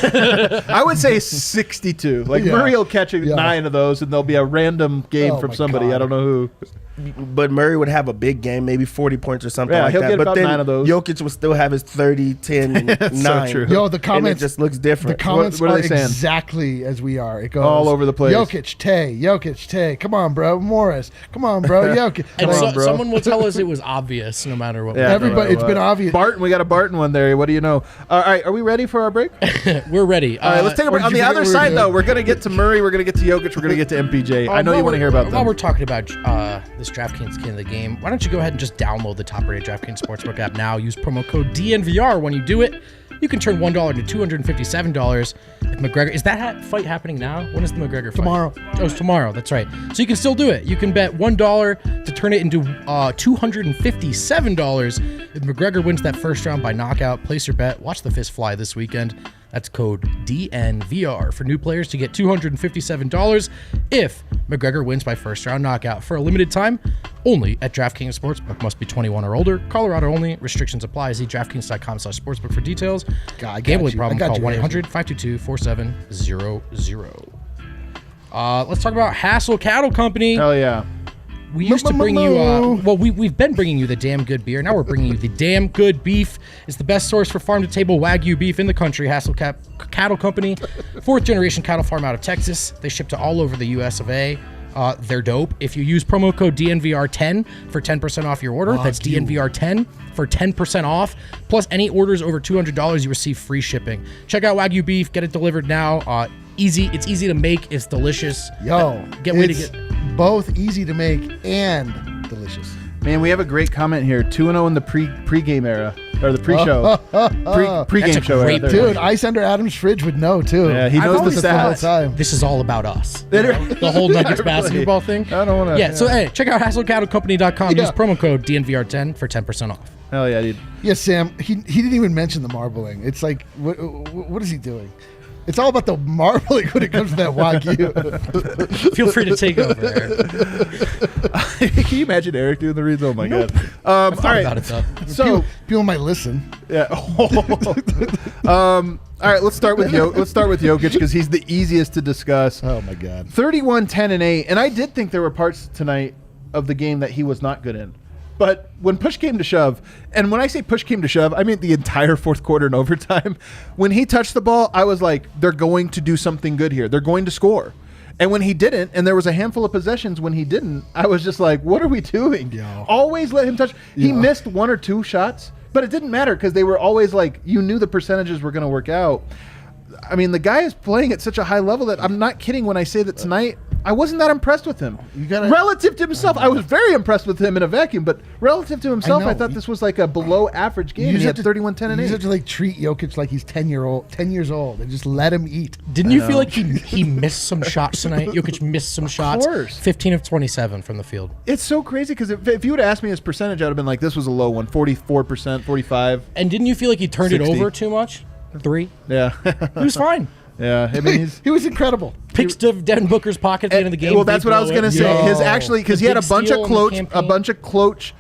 Speaker 1: I would say 62. Like
Speaker 2: Yeah.
Speaker 1: Murray will catch
Speaker 2: Yeah.
Speaker 1: 9 of those, and there'll be a random game
Speaker 2: Oh
Speaker 1: from
Speaker 2: my
Speaker 1: somebody.
Speaker 2: God.
Speaker 1: I don't know who.
Speaker 3: But Murray would have a big game, maybe 40 points or something
Speaker 1: Yeah,
Speaker 3: like
Speaker 1: he'll
Speaker 3: that.
Speaker 1: get
Speaker 3: But
Speaker 1: about
Speaker 3: then
Speaker 1: 9 of those.
Speaker 3: Jokic would still have his 30, 10, and 9.
Speaker 1: true.
Speaker 2: Yo, the
Speaker 3: And
Speaker 2: comments.
Speaker 3: it just looks
Speaker 2: The
Speaker 3: different.
Speaker 2: comments
Speaker 1: what are
Speaker 2: are
Speaker 1: they saying?
Speaker 2: exactly as we are. It goes
Speaker 1: All over the place.
Speaker 2: Jokic, Tay. Come on, bro. Morris. Come on, bro. Jokic.
Speaker 4: And
Speaker 1: Come on, bro.
Speaker 4: someone will tell us it was obvious no matter what.
Speaker 1: Yeah,
Speaker 2: Everybody- it's been obvious.
Speaker 1: Barton, we got a Barton one there. What do you know? All right, are we ready for our break?
Speaker 4: We're ready.
Speaker 1: All right, let's take a break.
Speaker 2: what
Speaker 1: On
Speaker 2: did
Speaker 1: the
Speaker 2: you
Speaker 1: other
Speaker 2: forget we were
Speaker 1: side,
Speaker 2: doing?
Speaker 1: though, we're going to get to Murray, we're going to get to Jokic, we're going to get to MPJ. I know you want to hear about
Speaker 4: While
Speaker 1: them.
Speaker 4: we're talking about this DraftKings King of the Game, why don't you go ahead and just download the top-rated DraftKings Sportsbook app now. Use promo code DNVR when you do it. You can turn $1 to $257 if McGregor... Is that fight happening now? When is the McGregor fight?
Speaker 2: Tomorrow.
Speaker 4: Oh, it's tomorrow. That's right. So you can still do it. You can bet $1 to turn it into $257 if McGregor wins that first round by knockout. Place your bet. Watch the fist fly this weekend. That's code DNVR for new players to get $257 if McGregor wins by first round knockout for a limited time only at DraftKings Sportsbook. Must be 21 or older. Colorado only. Restrictions apply. See DraftKings.com/sportsbook for details.
Speaker 2: God, I got
Speaker 4: Gambling
Speaker 2: you.
Speaker 4: problem,
Speaker 2: I got
Speaker 4: call
Speaker 2: you,
Speaker 4: 1-800-522-4700. Let's talk about Hassel Cattle Company.
Speaker 1: Hell yeah.
Speaker 4: We used to bring you, we've been bringing you the damn good beer. Now we're bringing you the damn good beef. It's the best source for farm-to-table Wagyu beef in the country. Hassel Cattle Company, 4th-generation cattle farm out of Texas. They ship to all over the U.S. of A. They're dope. If you use promo code DNVR10 for 10% off your order, that's DNVR10 for 10% off. Plus, any orders over $200, you receive free shipping. Check out Wagyu beef. Get it delivered now. It's easy to make. It's delicious.
Speaker 2: It's both easy to make and delicious.
Speaker 1: Man, we have a great comment here. 2-0 in the pre-game era. Or the pre-show. Pre-game show era.
Speaker 2: Dude, Ice Under Adam's fridge would know, too.
Speaker 1: Yeah, he knows the stats.
Speaker 4: This is all about us. The whole Nuggets basketball thing.
Speaker 1: I don't want to.
Speaker 4: Yeah, so hey, check out HassleCattleCompany.com. Use promo code DNVR10 for 10% off.
Speaker 1: Hell yeah, dude.
Speaker 2: Yeah, Sam, he didn't even mention the marbling. It's like, what is he doing? It's all about the marbling when it comes to that Wagyu.
Speaker 4: Feel free to take over, Eric.
Speaker 1: Can you imagine Eric doing the reads? Oh my god!
Speaker 4: I thought about it though.
Speaker 1: So
Speaker 2: people might listen.
Speaker 1: Yeah. All right, let's start with Jokic because he's the easiest to discuss.
Speaker 2: Oh my god!
Speaker 1: 31, 10, and 8, and I did think there were parts tonight of the game that he was not good in. But when push came to shove, and when I say push came to shove, I mean the entire fourth quarter and overtime, when he touched the ball, I was like, they're going to do something good here. They're going to score. And when he didn't, and there was a handful of possessions when he didn't, I was just like, what are we doing?
Speaker 2: Yeah.
Speaker 1: Always let him touch. Yeah. He missed one or two shots, but it didn't matter because they were always like, you knew the percentages were going to work out. I mean, the guy is playing at such a high level that I'm not kidding when I say that tonight I wasn't that impressed with him. Relative to himself, I was very impressed with him in a vacuum, but relative to himself, I thought this was like a below average game. He had 31, 10, and 8.
Speaker 2: You just have to like treat Jokic like he's 10 years old and just let him eat.
Speaker 4: Didn't you feel like he missed some shots tonight? Jokic missed some shots.
Speaker 1: Of course.
Speaker 4: 15 of 27 from the field.
Speaker 1: It's so crazy because if you would have asked me his percentage, I would have been like, this was a low one, 44%, 45.
Speaker 4: And didn't you feel like he turned
Speaker 1: 60.
Speaker 4: it over too much? 3.
Speaker 1: Yeah.
Speaker 4: He was fine.
Speaker 1: Yeah, I mean
Speaker 2: he was incredible.
Speaker 4: Picks Devin Booker's pocket at the end of the game.
Speaker 1: Well, that's what I was gonna say. His actually because he had a bunch of clutch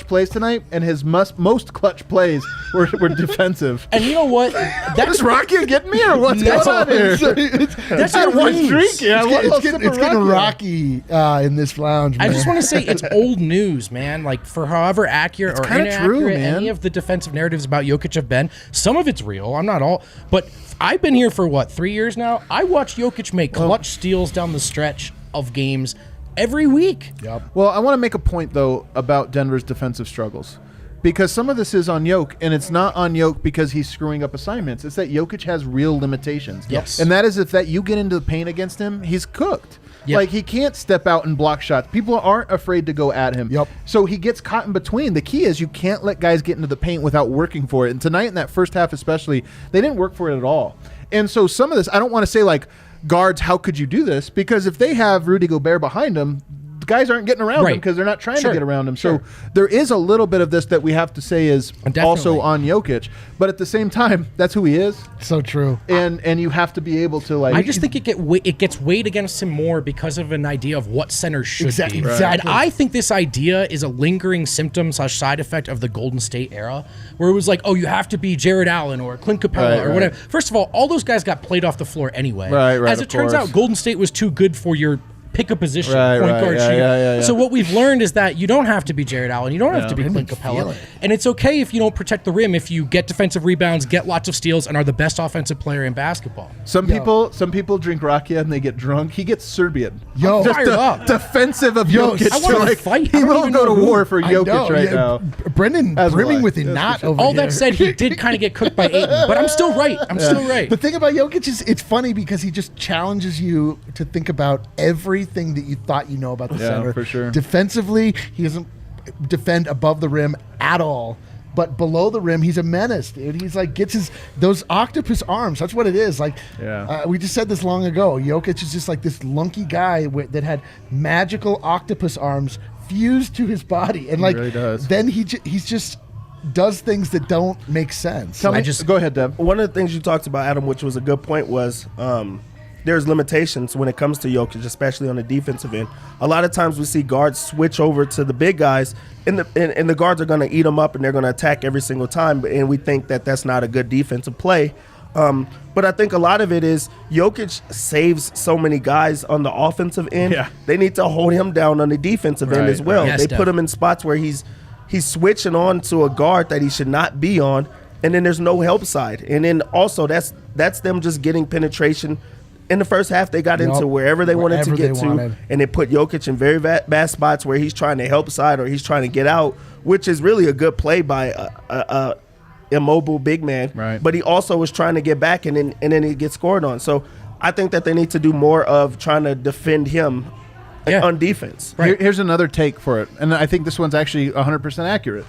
Speaker 1: plays tonight, and his most clutch plays were defensive.
Speaker 4: And you know what?
Speaker 1: That's Rocky getting me or what's going on here?
Speaker 4: That's your one streak.
Speaker 2: Yeah, it's getting rocky in this lounge. Man.
Speaker 4: I just want to say it's old news, man. Like for however accurate or inaccurate any of the defensive narratives about Jokic have been, some of it's real. I'm not all, but I've been here for 3 years now. I watched Jokic make clutch steals down the stretch of games every week.
Speaker 2: Yep.
Speaker 1: Well, I want to make a point, though, about Denver's defensive struggles. Because some of this is on Jokic, and it's not on Jokic because he's screwing up assignments. It's that Jokic has real limitations.
Speaker 4: Yes.
Speaker 1: And that is if you get into the paint against him, he's cooked. Yep. Like, he can't step out and block shots. People aren't afraid to go at him.
Speaker 2: Yep.
Speaker 1: So he gets caught in between. The key is you can't let guys get into the paint without working for it. And tonight, in that first half especially, they didn't work for it at all. And so some of this, I don't want to say, like, guards, how could you do this? Because if they have Rudy Gobert behind them, the guys aren't getting around him because they're not trying to get around him. So there is a little bit of this that we have to say is also on Jokic. But at the same time, that's who he is.
Speaker 2: So true.
Speaker 1: And you have to be able to like.
Speaker 4: I just think it gets weighed against him more because of an idea of what centers should be.
Speaker 2: Exactly.
Speaker 4: And I think this idea is a lingering symptom / side effect of the Golden State era, where it was like, oh, you have to be Jared Allen or Clint Capella or whatever. First of all those guys got played off the floor anyway.
Speaker 1: Right.
Speaker 4: As it turns out, Golden State was too good for your pick a position, point guard, shooter.
Speaker 1: Yeah.
Speaker 4: So what we've learned is that you don't have to be Jared Allen, you don't have to be Clint Capella, and it's okay if you don't protect the rim if you get defensive rebounds, get lots of steals, and are the best offensive player in basketball.
Speaker 1: Some people drink rakia and they get drunk. He gets Serbian.
Speaker 4: Just
Speaker 1: defensive of Jokic.
Speaker 4: I want to fight.
Speaker 1: He will go to war for Jokic now.
Speaker 2: Brendan brimming with a knot over
Speaker 4: All
Speaker 2: here.
Speaker 4: that said, he did kind of get cooked by Ayton, but I'm still right.
Speaker 2: The thing about Jokic is it's funny because he just challenges you to think about everything that you thought you know about the center.
Speaker 1: For sure.
Speaker 2: Defensively, he doesn't defend above the rim at all. But below the rim, he's a menace, dude. He's like gets those octopus arms. That's what it is. Like we just said this long ago. Jokic is just like this lunky guy that had magical octopus arms fused to his body, and like
Speaker 1: really does.
Speaker 2: Then he's just does things that don't make sense.
Speaker 1: Go ahead, Deb.
Speaker 3: One of the things you talked about, Adam, which was a good point, was there's limitations when it comes to Jokic, especially on the defensive end. A lot of times we see guards switch over to the big guys, and the guards are going to eat them up, and they're going to attack every single time, and we think that that's not a good defensive play. But I think a lot of it is Jokic saves so many guys on the offensive end.
Speaker 1: Yeah.
Speaker 3: They need to hold him down on the defensive end as well.
Speaker 4: Yes,
Speaker 3: they put him in spots where he's switching on to a guard that he should not be on, and then there's no help side. And then also that's them just getting penetration in the first half, they got into wherever they wanted to get to, and they put Jokic in very bad spots where he's trying to help side or he's trying to get out, which is really a good play by a immobile big man.
Speaker 1: Right.
Speaker 3: But he also was trying to get back, and then he gets scored on. So I think that they need to do more of trying to defend him on defense.
Speaker 1: Right. Here's another take for it, and I think this one's actually 100% accurate.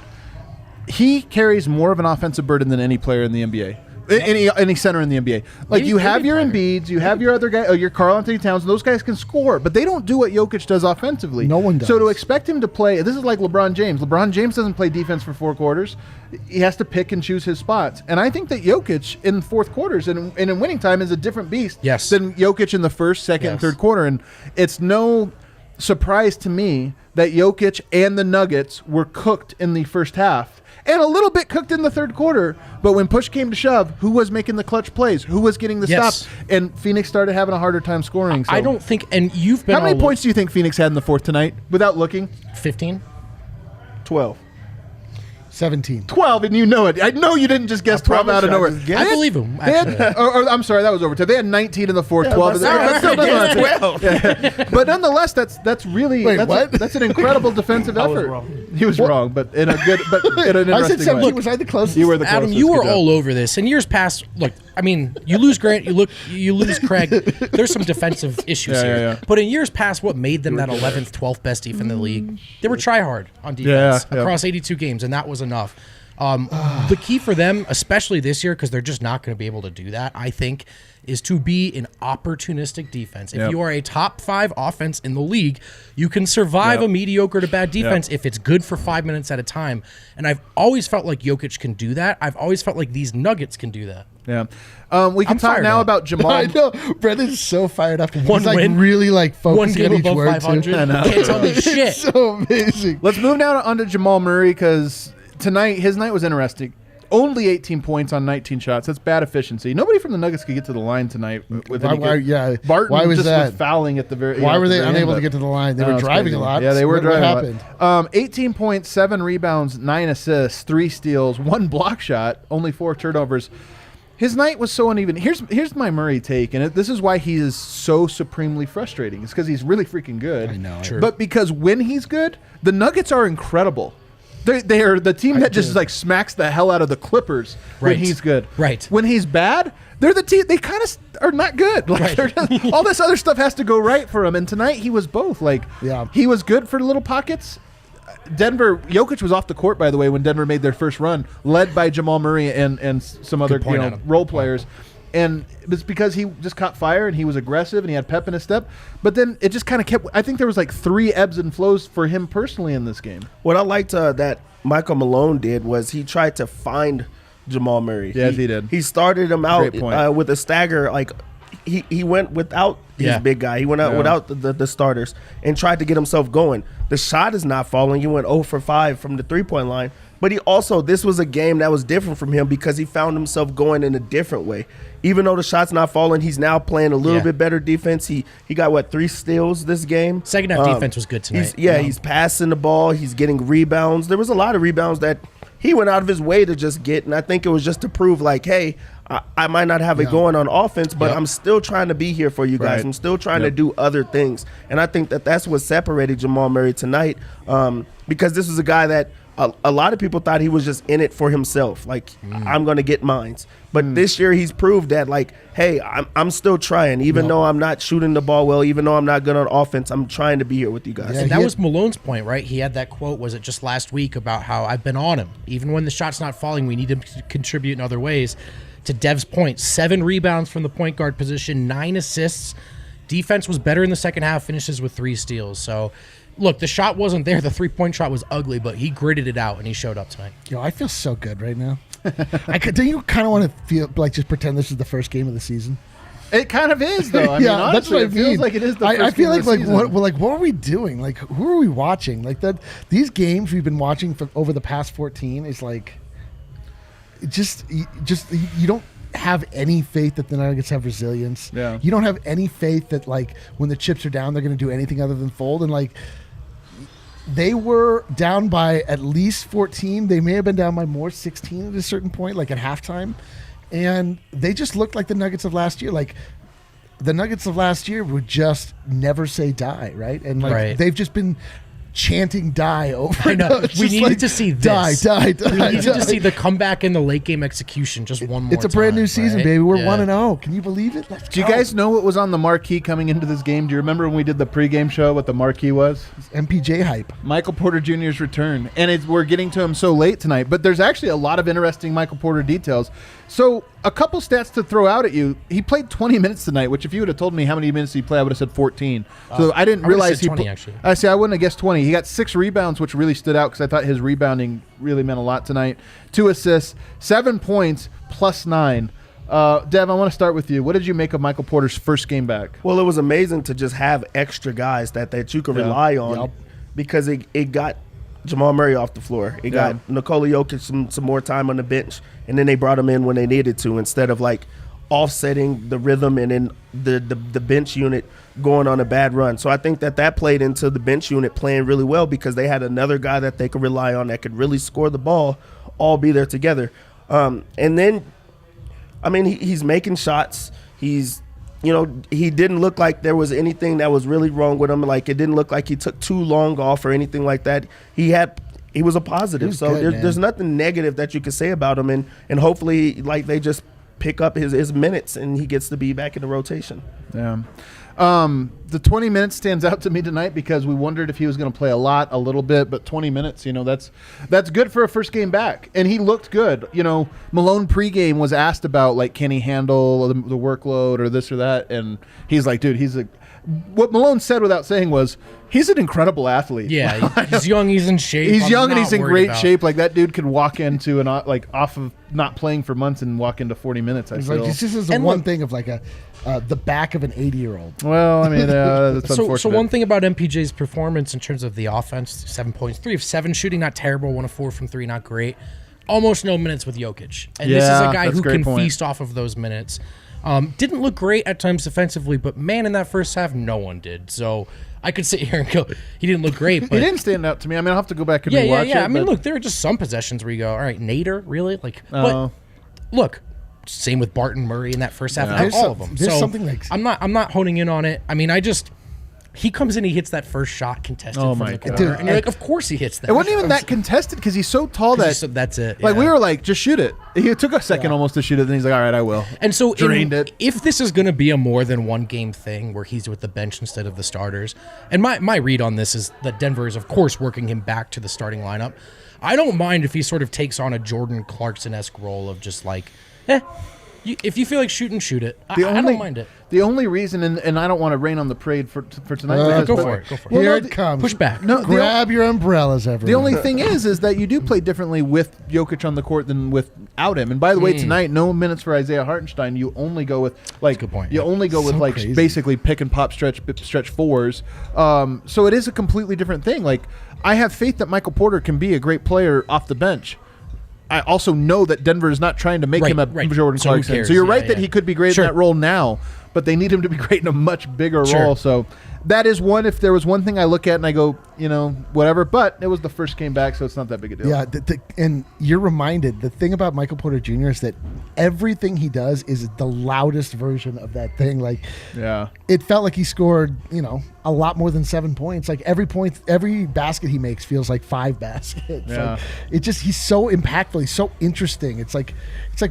Speaker 1: He carries more of an offensive burden than any player in the NBA. Any center in the NBA. Like, you have your Embiids, you have your other guy, your Karl Anthony Towns, those guys can score, but they don't do what Jokic does offensively.
Speaker 2: No one does.
Speaker 1: So to expect him to play, this is like LeBron James. LeBron James doesn't play defense for 4 quarters. He has to pick and choose his spots. And I think that Jokic in fourth quarters and in winning time is a different beast than Jokic in the first, second, and third quarter. And it's no surprise to me that Jokic and the Nuggets were cooked in the first half. And a little bit cooked in the third quarter, but when push came to shove, who was making the clutch plays? Who was getting the stops? And Phoenix started having a harder time scoring. So.
Speaker 4: I don't think, and you've been.
Speaker 1: How many points do you think Phoenix had in the fourth tonight, without looking?
Speaker 4: 15?
Speaker 3: 12.
Speaker 2: 17.
Speaker 1: 12, and you know it. I know you didn't just guess 12 out of nowhere.
Speaker 4: I believe him.
Speaker 1: I'm sorry, that was overtime. They had 19 in the fourth, 12 in the But nonetheless, that's really that's an incredible defensive effort. He was wrong, but in a good, but in an interesting
Speaker 2: I said 17.
Speaker 1: way.
Speaker 2: Was I the closest?
Speaker 1: You were the closest.
Speaker 4: Adam, you were all over this. In years past, look, I mean, you lose Grant, you lose Craig. There's some defensive issues here.
Speaker 1: Yeah.
Speaker 4: But in years past, what made them that 11th, 12th best defense in the league? They were try hard on defense across 82 games, and that was enough. The key for them, especially this year, because they're just not going to be able to do that, I think, is to be an opportunistic defense. If you are a top 5 offense in the league, you can survive a mediocre to bad defense if it's good for 5 minutes at a time. And I've always felt like Jokic can do that. I've always felt like these Nuggets can do that.
Speaker 1: Yeah. We can talk now about Jamal.
Speaker 2: I know. Brendan's so fired up. He's
Speaker 4: One
Speaker 2: like
Speaker 4: win.
Speaker 2: really like focusing on each
Speaker 4: above
Speaker 2: word.
Speaker 4: 500.
Speaker 1: I know.
Speaker 4: Can't tell me shit.
Speaker 2: It's so amazing.
Speaker 1: Let's move now onto Jamal Murray, because tonight, his night was interesting. Only 18 points on 19 shots. That's bad efficiency. Nobody from the Nuggets could get to the line tonight. Barton
Speaker 2: was
Speaker 1: was fouling at the very.
Speaker 2: Why were they unable to get to the line? They were driving a lot.
Speaker 1: Yeah, they were driving
Speaker 2: what happened?
Speaker 1: 18 points, 7 rebounds, 9 assists, 3 steals, 1 block shot, only 4 turnovers. His night was so uneven. Here's my Murray take, and this is why he is so supremely frustrating. It's because he's really freaking good.
Speaker 2: I know.
Speaker 4: True.
Speaker 1: But because when he's good, the Nuggets are incredible. They are the team that just like smacks the hell out of the Clippers when he's good.
Speaker 4: Right.
Speaker 1: When he's bad, they're the team. They kind of are not good. Like they're just, all this other stuff has to go right for him. And tonight he was both. Like he was good for little pockets. Denver, Jokic was off the court, by the way, when Denver made their first run, led by Jamal Murray and some other role players. And it's because he just caught fire and he was aggressive and he had pep in his step. But then it just kind of kept – I think there was like 3 ebbs and flows for him personally in this game.
Speaker 3: What I liked that Michael Malone did was he tried to find Jamal Murray.
Speaker 1: Yes, he did.
Speaker 3: He started him out with a stagger. Like he went without his big guy. He went out without the starters and tried to get himself going. The shot is not falling. He went 0 for 5 from the three-point line. But he also, this was a game that was different from him because he found himself going in a different way. Even though the shot's not falling, he's now playing a little bit better defense. He got, 3 steals this game?
Speaker 4: Second half defense was good tonight.
Speaker 3: He's passing the ball. He's getting rebounds. There was a lot of rebounds that he went out of his way to just get, and I think it was just to prove, like, hey, I might not have it going on offense, but I'm still trying to be here for you guys. I'm still trying to do other things. And I think that's what separated Jamal Murray tonight because this was a guy that a lot of people thought he was just in it for himself. Like, I'm going to get mines. But this year he's proved that, like, hey, I'm still trying. Even though I'm not shooting the ball well, even though I'm not good on offense, I'm trying to be here with you guys.
Speaker 4: Yeah, and that was Malone's point, right? He had that quote, was it just last week, about how I've been on him. Even when the shot's not falling, we need him to contribute in other ways. To Dev's point, 7 rebounds from the point guard position, 9 assists. Defense was better in the second half, finishes with 3 steals. So, look, the shot wasn't there. The three-point shot was ugly, but he gritted it out, and he showed up tonight.
Speaker 2: Yo, I feel so good right now. Don't you kind of want to feel like just pretend this is the first game of the season?
Speaker 1: It kind of is, though. I mean, honestly,
Speaker 2: that's what I
Speaker 1: it feels
Speaker 2: mean.
Speaker 1: like it is the first
Speaker 2: I feel
Speaker 1: game of the season.
Speaker 2: what are we doing? Like, who are we watching? Like that. These games we've been watching for over the past 14 is like, you don't have any faith that the Nuggets have resilience.
Speaker 1: Yeah.
Speaker 2: You don't have any faith that, like, when the chips are down, they're going to do anything other than fold. And, like, they were down by at least 14. They may have been down by more, 16 at a certain point, like at halftime. And they just looked like the Nuggets of last year. Like, the Nuggets of last year would just never say die, right? And
Speaker 4: Right.
Speaker 2: they've just been chanting die over.
Speaker 4: I know. We needed to see this.
Speaker 2: Die.
Speaker 4: We needed to see the comeback in the late game execution just one more time.
Speaker 2: It's a brand new season,
Speaker 4: right?
Speaker 2: baby. We're
Speaker 4: Yeah.
Speaker 2: 1-0. Can you believe it? Let's
Speaker 1: Do you
Speaker 2: go.
Speaker 1: guys know what was on the marquee coming into this game? Do you remember when we did the pregame show, what the marquee was?
Speaker 2: MPJ hype?
Speaker 1: Michael Porter Jr.'s return. And we're getting to him so late tonight, but there's actually a lot of interesting Michael Porter details. So a couple stats to throw out at you. He played 20 minutes tonight, which if you would have told me how many minutes he played, I would have said 14. So I didn't
Speaker 4: I would've
Speaker 1: realize
Speaker 4: said 20, actually.
Speaker 1: I see. I wouldn't have guessed 20. He got 6 rebounds, which really stood out because I thought his rebounding really meant a lot tonight. 2 assists, 7 points, plus 9. Dev, I want to start with you. What did you make of Michael Porter's first game back?
Speaker 3: Well, it was amazing to just have extra guys that you could rely on because it got Jamal Murray off the floor. It got Nikola Jokic some more time on the bench, and then they brought him in when they needed to instead of like offsetting the rhythm and then the bench unit going on a bad run. So I think that played into the bench unit playing really well because they had another guy that they could rely on that could really score the ball, all be there together. And then, I mean, he's making shots. He's, he didn't look like there was anything that was really wrong with him. Like, it didn't look like he took too long off or anything like that. He was a positive.
Speaker 2: Was
Speaker 3: so
Speaker 2: good,
Speaker 3: there's nothing negative that you can say about him. And hopefully, like, they just pick up his minutes and he gets to be back in the rotation.
Speaker 1: Yeah. The 20 minutes stands out to me tonight because we wondered if he was going to play a little bit, but 20 minutes, that's good for a first game back. And he looked good. Malone pregame was asked about, like, can he handle the workload or this or that? And he's like, dude, what Malone said without saying was, he's an incredible athlete.
Speaker 4: Yeah, he's young, he's in shape.
Speaker 1: He's young and
Speaker 4: not
Speaker 1: he's in
Speaker 4: worried
Speaker 1: great
Speaker 4: about-
Speaker 1: shape. Like, that dude could walk into off of not playing for months and walk into 40 minutes. I
Speaker 2: It's
Speaker 1: feel.
Speaker 2: like this is the
Speaker 4: And
Speaker 2: one
Speaker 4: look-
Speaker 2: thing of like the back of an 80-year-old.
Speaker 1: Well, I mean, that's unfortunate.
Speaker 4: So one thing about MPJ's performance in terms of the offense, 7 points, 3 of 7 shooting, not terrible. 1 of 4 from 3, not great. Almost no minutes with Jokic, and this is
Speaker 1: Yeah,
Speaker 4: a guy
Speaker 1: that's
Speaker 4: who
Speaker 1: a great
Speaker 4: can
Speaker 1: point.
Speaker 4: feast off of those minutes. Didn't look great at times defensively, but man, in that first half, no one did. So I could sit here and go, he didn't look great. But
Speaker 1: He didn't stand out to me. I mean, I'll have to go back and
Speaker 4: yeah,
Speaker 1: rewatch it.
Speaker 4: I mean,
Speaker 1: but-
Speaker 4: look, there are just some possessions where you go, all right, Nader, really? Like,
Speaker 1: Oh.
Speaker 4: but look, same with Barton, Murray in that first half,
Speaker 2: There's
Speaker 4: all
Speaker 2: some-
Speaker 4: of them.
Speaker 2: there's
Speaker 4: So
Speaker 2: something like-
Speaker 4: I'm not honing in on it. I mean, he comes in, he hits that first shot contested
Speaker 1: Oh
Speaker 4: from
Speaker 1: my
Speaker 4: the
Speaker 1: God.
Speaker 4: corner,
Speaker 2: Dude,
Speaker 4: and you're like, of course he hits that.
Speaker 1: It wasn't even that contested because he's so tall that
Speaker 4: That's it.
Speaker 1: like
Speaker 4: yeah.
Speaker 1: we were like, just shoot it. He took a second almost to shoot it, then he's like, all right, I will.
Speaker 4: And so
Speaker 1: Drained it.
Speaker 4: if this is going to be a more than one game thing where he's with the bench instead of the starters, and my read on this is that Denver is, of course, working him back to the starting lineup. I don't mind if he sort of takes on a Jordan Clarkson-esque role of just like, if you feel like shooting, shoot it. I don't mind it.
Speaker 1: The only reason, and I don't want to rain on the parade for tonight. because-
Speaker 4: Go
Speaker 1: but-
Speaker 4: for it. Go for it.
Speaker 1: Well,
Speaker 2: Here
Speaker 1: no,
Speaker 2: it comes.
Speaker 4: Push back.
Speaker 1: No,
Speaker 2: Grab your umbrellas, everyone.
Speaker 1: the only thing is that you do play differently with Jokic on the court than without him. And by the way, tonight, no minutes for Isaiah Hartenstein. You only go with like
Speaker 4: Good point,
Speaker 1: you
Speaker 4: yeah.
Speaker 1: only go with
Speaker 2: So
Speaker 1: like
Speaker 2: crazy.
Speaker 1: basically pick and pop stretch fours. So it is a completely different thing. Like, I have faith that Michael Porter can be a great player off the bench. I also know that Denver is not trying to make him a
Speaker 4: Right.
Speaker 1: Jordan
Speaker 4: So who
Speaker 1: Clarkson.
Speaker 4: cares?
Speaker 1: So you're
Speaker 4: Yeah,
Speaker 1: right that
Speaker 4: yeah.
Speaker 1: he could be great
Speaker 4: Sure.
Speaker 1: in that role now, but they need him to be great in a much bigger
Speaker 4: Sure.
Speaker 1: role. So that is one. If there was one thing I look at and I go, whatever. But it was the first game back, so it's not that big a deal.
Speaker 2: Yeah, and you're reminded, the thing about Michael Porter Jr. is that everything he does is the loudest version of that thing. Like,
Speaker 1: Yeah.
Speaker 2: it felt like he scored, a lot more than 7 points. Like every basket he makes feels like 5 baskets.
Speaker 1: Yeah.
Speaker 2: Like, he's so impactful. He's so interesting. It's like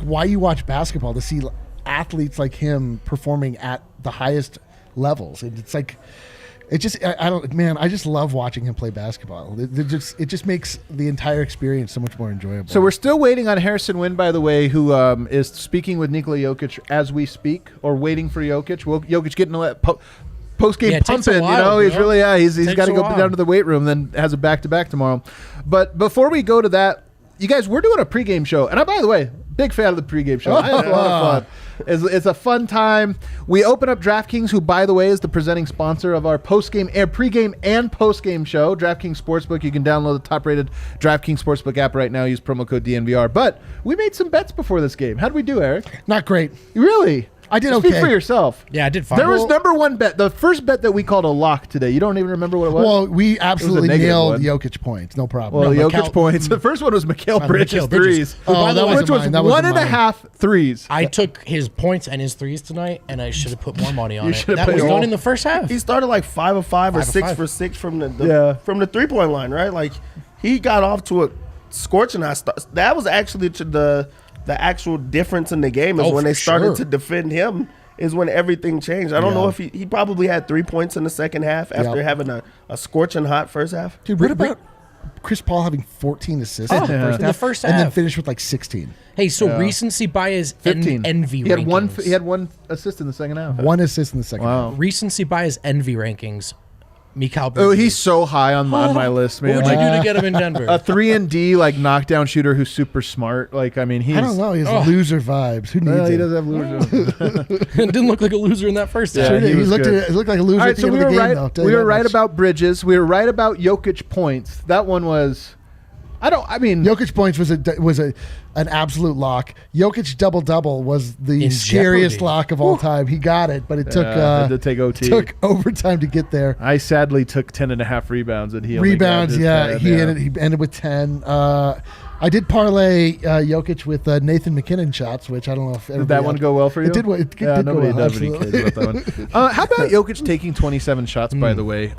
Speaker 2: why you watch basketball, to see athletes like him performing at the highest levels. And it's like, I just love watching him play basketball. It just makes the entire experience so much more enjoyable.
Speaker 1: So we're still waiting on Harrison Wind, by the way, who is speaking with Nikola Jokic as we speak, or waiting for Jokic. Well, Jokic getting that post-game
Speaker 4: Yeah, it takes a
Speaker 1: pumping,
Speaker 4: while,
Speaker 1: he's
Speaker 4: bro.
Speaker 1: really, he's
Speaker 4: Takes
Speaker 1: got to
Speaker 4: a
Speaker 1: go
Speaker 4: while.
Speaker 1: down to the weight room, then has a back-to-back tomorrow. But before we go to that, you guys, we're doing a pregame show. And by the way, big fan of the pregame show. I have a lot of fun. It's a fun time. We open up DraftKings, who, by the way, is the presenting sponsor of our pregame and postgame show. DraftKings Sportsbook. You can download the top-rated DraftKings Sportsbook app right now. Use promo code DNVR. But we made some bets before this game. How did we do, Eric?
Speaker 2: not great.
Speaker 1: Really?
Speaker 2: I did
Speaker 1: Speak
Speaker 2: okay.
Speaker 1: for yourself.
Speaker 4: Yeah, I did fine.
Speaker 1: There was number one bet. The first bet that we called a lock today. You don't even remember what it was?
Speaker 2: Well, we absolutely
Speaker 1: negative
Speaker 2: nailed
Speaker 1: one.
Speaker 2: Jokic points. No problem.
Speaker 1: Well,
Speaker 2: No,
Speaker 1: Jokic points. The first one was Mikal Bridges threes.
Speaker 2: Oh,
Speaker 4: by the
Speaker 2: that
Speaker 4: way,
Speaker 1: Which was
Speaker 2: wasn't mine. That wasn't
Speaker 1: 1.5 threes.
Speaker 4: I took his points and his threes tonight, and I should have put more money on
Speaker 1: You
Speaker 4: it.
Speaker 1: should have
Speaker 4: That
Speaker 1: put
Speaker 4: was
Speaker 1: it
Speaker 4: done
Speaker 1: all.
Speaker 4: in the first half.
Speaker 3: He started like 5 of 5 or
Speaker 4: 5 of
Speaker 3: 6
Speaker 4: 5.
Speaker 3: for 6 from the
Speaker 1: Yeah.
Speaker 3: 3-point line, right? Like he got off to a scorching hot start. That was actually the actual difference in the game is
Speaker 4: Oh,
Speaker 3: when they
Speaker 4: for
Speaker 3: started
Speaker 4: sure.
Speaker 3: to defend him. Is when everything changed. I don't know if he probably had 3 points in the second half after having a scorching hot first half.
Speaker 2: Dude, what about Chris Paul having 14 assists in the first
Speaker 4: in the
Speaker 2: half,
Speaker 4: first
Speaker 2: and then
Speaker 4: half.
Speaker 2: finished with like 16?
Speaker 4: Hey, so recency bias
Speaker 1: 15.
Speaker 4: envy
Speaker 1: He had
Speaker 4: rankings.
Speaker 1: He had one assist in the second half.
Speaker 2: One assist in the second half.
Speaker 1: Wow.
Speaker 4: Recency bias envy rankings. Mikal
Speaker 1: Oh,
Speaker 4: Bridges.
Speaker 1: he's so high on my list, man.
Speaker 4: What would you
Speaker 1: Like,
Speaker 4: do to get him in Denver?
Speaker 1: a 3-and-D like knockdown shooter who's super smart. Like, I mean, he's.
Speaker 2: I don't know. He has loser vibes. Who needs
Speaker 1: Well, he
Speaker 2: him?
Speaker 1: does have losers.
Speaker 4: Didn't look like a loser in that first half.
Speaker 2: Sure did.
Speaker 1: he
Speaker 2: He
Speaker 1: was
Speaker 2: looked
Speaker 1: good.
Speaker 2: at it looked like a loser
Speaker 1: All
Speaker 2: at
Speaker 1: right,
Speaker 2: the
Speaker 1: so
Speaker 2: end
Speaker 1: we
Speaker 2: of
Speaker 1: were
Speaker 2: the game,
Speaker 1: right.
Speaker 2: though. I'll tell
Speaker 1: We
Speaker 2: you
Speaker 1: were
Speaker 2: that
Speaker 1: right
Speaker 2: much.
Speaker 1: about Bridges. We were right about Jokic points. That one was. I mean,
Speaker 2: Jokic points was an absolute lock. Jokic double was the
Speaker 4: In
Speaker 2: scariest
Speaker 4: jeopardy.
Speaker 2: lock of all time. He got it, but it took
Speaker 1: had to take OT.
Speaker 2: took overtime to get there.
Speaker 1: I sadly took 10.5 rebounds, and he only
Speaker 2: Rebounds,
Speaker 1: got his
Speaker 2: yeah.
Speaker 1: 10,
Speaker 2: He ended with 10. I did parlay Jokic with Nathan McKinnon shots, which I don't know if
Speaker 1: Did that one go well for you?
Speaker 2: It did. It did
Speaker 1: Yeah,
Speaker 2: go
Speaker 1: nobody
Speaker 2: well.
Speaker 1: nobody cares
Speaker 2: Absolutely.
Speaker 1: about that one. How about Jokic taking 27 shots? By the way,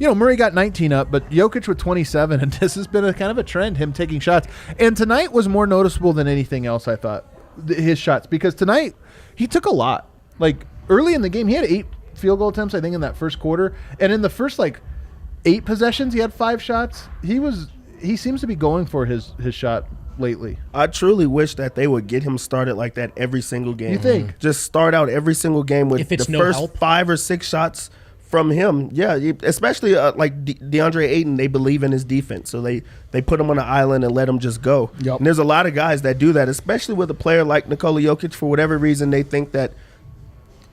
Speaker 1: Murray got 19 up, but Jokic with 27, and this has been a kind of a trend. Him taking shots, and tonight was more noticeable than anything else. I thought his shots, because tonight he took a lot. Like early in the game, he had 8 field goal attempts, I think, in that first quarter, and in the first 8 possessions, he had 5 shots. He seems to be going for his shot lately.
Speaker 3: I truly wish that they would get him started like that every single game.
Speaker 1: You think?
Speaker 3: Just start out every single game with
Speaker 4: If it's
Speaker 3: the
Speaker 4: no
Speaker 3: first
Speaker 4: help?
Speaker 3: 5 or 6 shots from him. Yeah, especially like DeAndre Ayton, they believe in his defense. So they put him on an island and let him just go.
Speaker 2: Yep.
Speaker 3: And there's a lot of guys that do that, especially with a player like Nikola Jokic. For whatever reason, they think that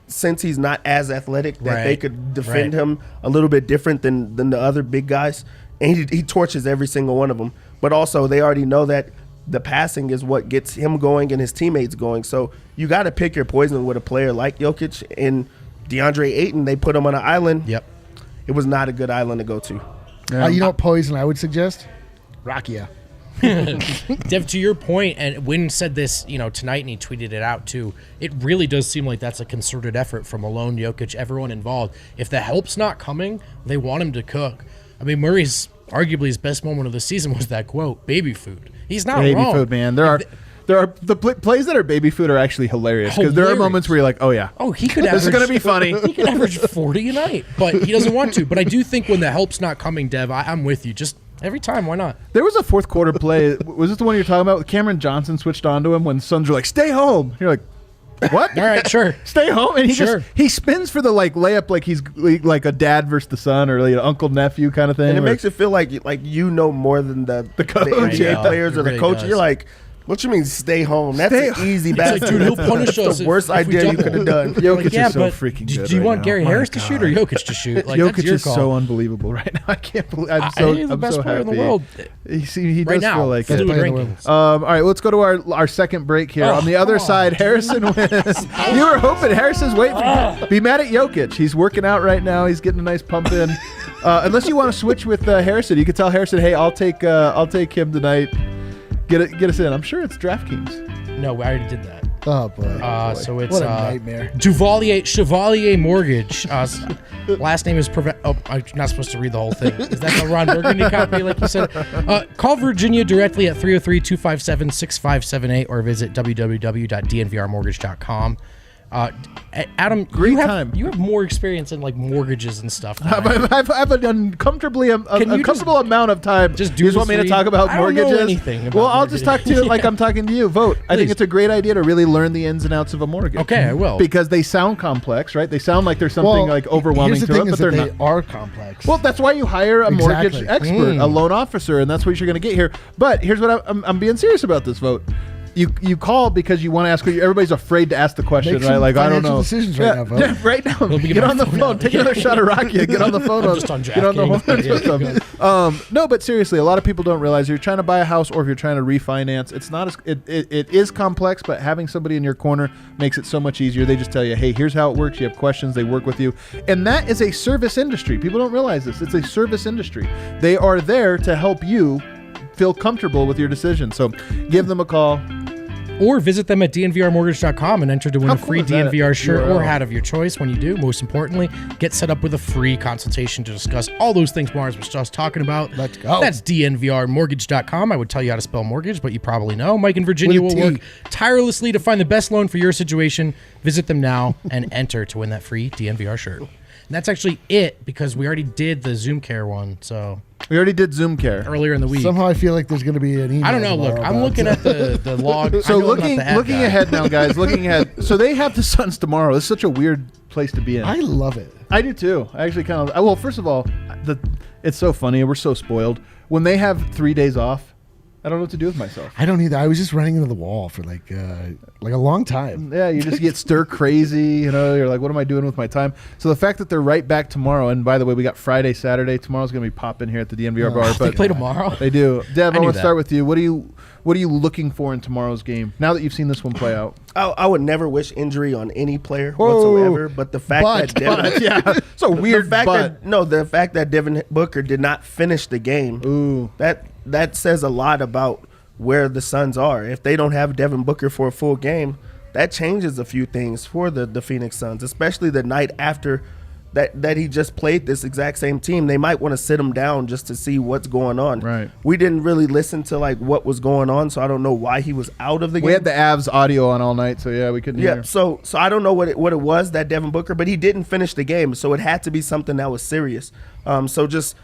Speaker 3: since he's not as athletic, that they
Speaker 4: Right.
Speaker 3: could defend
Speaker 4: Right.
Speaker 3: him a little bit different than the other big guys. And he torches every single one of them. But also, they already know that the passing is what gets him going and his teammates going. So you got to pick your poison with a player like Jokic and DeAndre Ayton. They put him on an island.
Speaker 4: Yep.
Speaker 3: It was not a good island to go to.
Speaker 2: You know what poison I would suggest? Rakia.
Speaker 4: Dev, to your point, and Wynn said this, tonight, and he tweeted it out too. It really does seem like that's a concerted effort from Malone, Jokic, everyone involved. If the help's not coming, they want him to cook. I mean, Murray's arguably his best moment of the season was that quote, "baby food." He's not
Speaker 1: Baby
Speaker 4: wrong.
Speaker 1: food, man. There are the plays that are baby food are actually hilarious, because there are moments where you're like, oh yeah,
Speaker 4: Oh, he could
Speaker 1: this
Speaker 4: average.
Speaker 1: is gonna be funny.
Speaker 4: He could average 40 a night, but he doesn't want to. But I do think when the help's not coming, Dev, I'm with you. Just every time, why not?
Speaker 1: There was a fourth quarter play. Was this the one you're talking about? Cameron Johnson switched onto him when the Suns were like, "Stay home." You're like, "What?"
Speaker 4: All right, sure.
Speaker 1: Stay home, and
Speaker 4: Sure.
Speaker 1: he spins for the layup like he's like a dad versus the son, or like an uncle nephew kind of thing.
Speaker 3: And it
Speaker 1: where-
Speaker 3: makes it feel like more than the
Speaker 1: coach,
Speaker 3: NBA
Speaker 4: yeah.
Speaker 3: players
Speaker 4: It
Speaker 3: or the
Speaker 4: really
Speaker 3: coach.
Speaker 4: does.
Speaker 3: You're like, what you mean stay home? That's
Speaker 1: Stay
Speaker 3: an
Speaker 1: home.
Speaker 3: easy
Speaker 4: It's like,
Speaker 3: basket.
Speaker 4: dude, he'll punish
Speaker 3: That's
Speaker 4: us
Speaker 3: the
Speaker 4: if-
Speaker 3: worst
Speaker 4: if we
Speaker 3: idea you
Speaker 4: double.
Speaker 3: could have done.
Speaker 1: Jokic
Speaker 4: Like, yeah,
Speaker 1: is so
Speaker 4: but
Speaker 1: freaking
Speaker 4: do
Speaker 1: good.
Speaker 4: you
Speaker 1: right
Speaker 4: want
Speaker 1: now.
Speaker 4: Gary
Speaker 1: My
Speaker 4: Harris to
Speaker 1: God.
Speaker 4: shoot or Jokic to shoot? Like, that's
Speaker 1: Jokic
Speaker 4: your
Speaker 1: is
Speaker 4: call.
Speaker 1: so unbelievable right now. I can't believe. I'm
Speaker 4: He's
Speaker 1: so
Speaker 4: the best
Speaker 1: so
Speaker 4: player in the
Speaker 1: happy.
Speaker 4: world.
Speaker 1: He
Speaker 4: Right
Speaker 1: does
Speaker 4: now,
Speaker 1: feel like
Speaker 4: fluid
Speaker 1: it.
Speaker 2: player in the
Speaker 4: rankings.
Speaker 1: All right, let's go to our second break here.
Speaker 4: Oh,
Speaker 1: on the other
Speaker 4: come on.
Speaker 1: side, Harrison wins. You were hoping Harrison's waiting. Be mad at Jokic. He's working out right now. He's getting a nice pump in. Unless you want to switch with Harrison, you could tell Harrison, "Hey, I'll take him tonight. Get us in." I'm sure it's DraftKings.
Speaker 4: No, we already did that.
Speaker 2: Oh boy.
Speaker 4: So it's
Speaker 2: What a nightmare.
Speaker 4: Duvalier Chevalier Mortgage. Last name is I'm not supposed to read the whole thing. Is that the Ron Burgundy copy, like you said? Call Virginia directly at 303-257-6578 or visit www.dnvrmortgage.com. Adam,
Speaker 1: Great
Speaker 4: you have
Speaker 1: time.
Speaker 4: you have more experience in like mortgages and stuff. than I do.
Speaker 1: I've an uncomfortably
Speaker 4: you just
Speaker 1: uncomfortable amount of time.
Speaker 4: just
Speaker 1: you
Speaker 4: do
Speaker 1: just
Speaker 4: the
Speaker 1: want me to
Speaker 4: three?
Speaker 1: talk about
Speaker 4: I don't know
Speaker 1: mortgages?
Speaker 4: anything about
Speaker 1: well, I'll just talk to you like
Speaker 4: Yeah.
Speaker 1: I'm talking to you. Vogt. I think
Speaker 4: Please.
Speaker 1: it's a great idea to really learn the ins and outs of a mortgage.
Speaker 4: Okay, I will.
Speaker 1: Because they sound complex, right? They sound like there's something like overwhelming
Speaker 2: Here's the
Speaker 1: to
Speaker 2: thing
Speaker 1: it,
Speaker 2: is
Speaker 1: but
Speaker 2: that
Speaker 1: they're
Speaker 2: they
Speaker 1: not.
Speaker 2: are complex.
Speaker 1: Well, that's why you hire a mortgage
Speaker 2: Exactly.
Speaker 1: expert, a loan officer, and that's what you're going to get here. But here's what I'm being serious about this vote. you call because you want to ask. Everybody's afraid to ask the question,
Speaker 2: Make
Speaker 1: right?
Speaker 2: some
Speaker 1: Like, I don't
Speaker 2: financial
Speaker 1: know.
Speaker 2: decisions right now, Vogt.
Speaker 1: Yeah, right now.
Speaker 4: be
Speaker 1: Get
Speaker 4: my
Speaker 1: on the
Speaker 4: phone
Speaker 1: phone.
Speaker 4: out.
Speaker 1: Take another shot of Rakia. Get on the phone.
Speaker 4: I'm just on
Speaker 1: Get on the
Speaker 4: DraftKings.
Speaker 1: horn with them. No, but seriously, a lot of people don't realize you're trying to buy a house or if you're trying to refinance. It's not as it is complex, but having somebody in your corner makes it so much easier. They just tell you, hey, here's how it works. You have questions, they work with you, and that is a service industry. People don't realize this. It's a service industry. They are there to help you feel comfortable with your decision. So give them a call.
Speaker 4: Or visit them at DNVRmortgage.com and enter to win
Speaker 1: How
Speaker 4: a
Speaker 1: cool
Speaker 4: free
Speaker 1: is that
Speaker 4: DNVR shirt
Speaker 1: URL?
Speaker 4: or hat of your choice. When you do, most importantly, get set up with a free consultation to discuss all those things Mars was just talking about.
Speaker 2: Let's go.
Speaker 4: That's DNVRmortgage.com. I would tell you how to spell mortgage, but you probably know. Mike in Virginia
Speaker 2: With a
Speaker 4: will
Speaker 2: T.
Speaker 4: work tirelessly to find the best loan for your situation. Visit them now and enter to win that free DNVR shirt. And that's actually it because we already did the Zoom Care one. So
Speaker 1: We already did Zoom Care.
Speaker 4: earlier in the week.
Speaker 2: Somehow I feel like there's going to be an email.
Speaker 4: I don't know. Look,
Speaker 2: tomorrow
Speaker 4: I'm
Speaker 2: about
Speaker 4: looking at the log.
Speaker 1: So
Speaker 4: I know I'm not the ad
Speaker 1: looking
Speaker 4: guy.
Speaker 1: ahead now, guys. Looking ahead. So they have the Suns tomorrow. It's such a weird place to be in.
Speaker 2: I love it.
Speaker 1: I do too. I actually kind of. Well, first of all, it's so funny. We're so spoiled. When they have 3 days off, I don't know what to do with myself.
Speaker 2: I don't either. I was just running into the wall for like a long time.
Speaker 1: Yeah, you just get stir crazy. You're like, what am I doing with my time? So the fact that they're right back tomorrow, and by the way, we got Friday, Saturday. Tomorrow's gonna be popping here at the DNVR bar.
Speaker 4: They
Speaker 1: But
Speaker 4: play tomorrow.
Speaker 1: they do. Dev, I
Speaker 4: knew
Speaker 1: want to
Speaker 4: that.
Speaker 1: start with you. What are you looking for in tomorrow's game? Now that you've seen this one play out.
Speaker 3: I would never wish injury on any player
Speaker 1: Whoa.
Speaker 3: whatsoever, but the fact that Devin,
Speaker 1: Yeah, it's a weird
Speaker 3: the fact that Devin Booker did not finish the game,
Speaker 1: Ooh.
Speaker 3: that says a lot about where the Suns are. If they don't have Devin Booker for a full game, that changes a few things for the Phoenix Suns, especially the night after that he just played this exact same team. They might want to sit him down just to see what's going on.
Speaker 1: Right.
Speaker 3: We didn't really listen to like what was going on, so I don't know why he was out of the game.
Speaker 1: We had the Avs audio on all night, so yeah, we couldn't
Speaker 3: Yeah,
Speaker 1: hear.
Speaker 3: so I don't know what it was that Devin Booker, but he didn't finish the game, so it had to be something that was serious. So just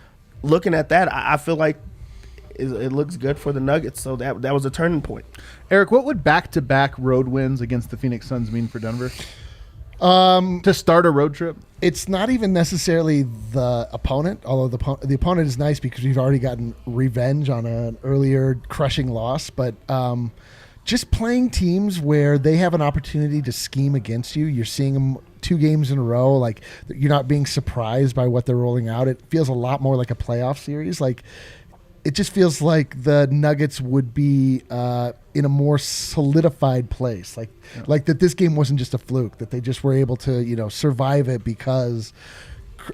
Speaker 3: looking at that, I feel like it looks good for the Nuggets. So that was a turning point.
Speaker 1: Eric, what would back-to-back road wins against the Phoenix Suns mean for Denver? To start a road trip?
Speaker 2: It's not even necessarily the opponent, although the opponent is nice because we've already gotten revenge on an earlier crushing loss. But just playing teams where they have an opportunity to scheme against you. You're seeing them 2 games in a row. Like, you're not being surprised by what they're rolling out. It feels a lot more like a playoff series. Like, it just feels like the Nuggets would be in a more solidified place. Like that this game wasn't just a fluke, that they just were able to, survive it because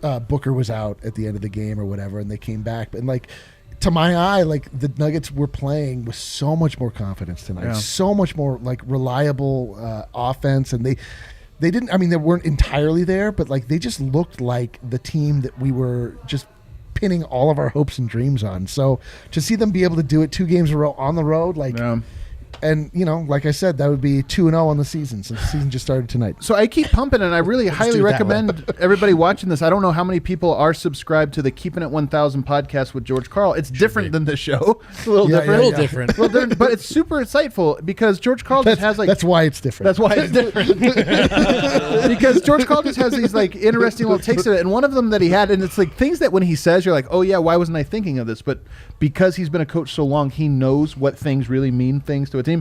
Speaker 2: Booker was out at the end of the game or whatever, and they came back. And like, to my eye, like the Nuggets were playing with so much more confidence tonight, so much more like reliable offense, and they didn't. I mean, they weren't entirely there, but like they just looked like the team that we were just pinning all of our hopes and dreams on. So to see them be able to do it 2 games in a row on the road, like.
Speaker 1: Yeah.
Speaker 2: And, like I said, that would be 2-0 on the season since the season just started tonight.
Speaker 1: So I keep pumping, and I really highly
Speaker 4: do it that
Speaker 1: recommend everybody watching this. I don't know how many people are subscribed to the Keeping It 1000 podcast with George Karl. It's different than this show. It's a little
Speaker 2: Yeah,
Speaker 1: different.
Speaker 4: A little different.
Speaker 1: Well, but it's super insightful because George Karl just has like.
Speaker 2: That's why it's different.
Speaker 1: That's why it's different. Because George Karl just has these like interesting little takes of it, and one of them that he had, and it's like things that when he says, you're like, oh yeah, why wasn't I thinking of this? But because he's been a coach so long, he knows what things really mean things to a team.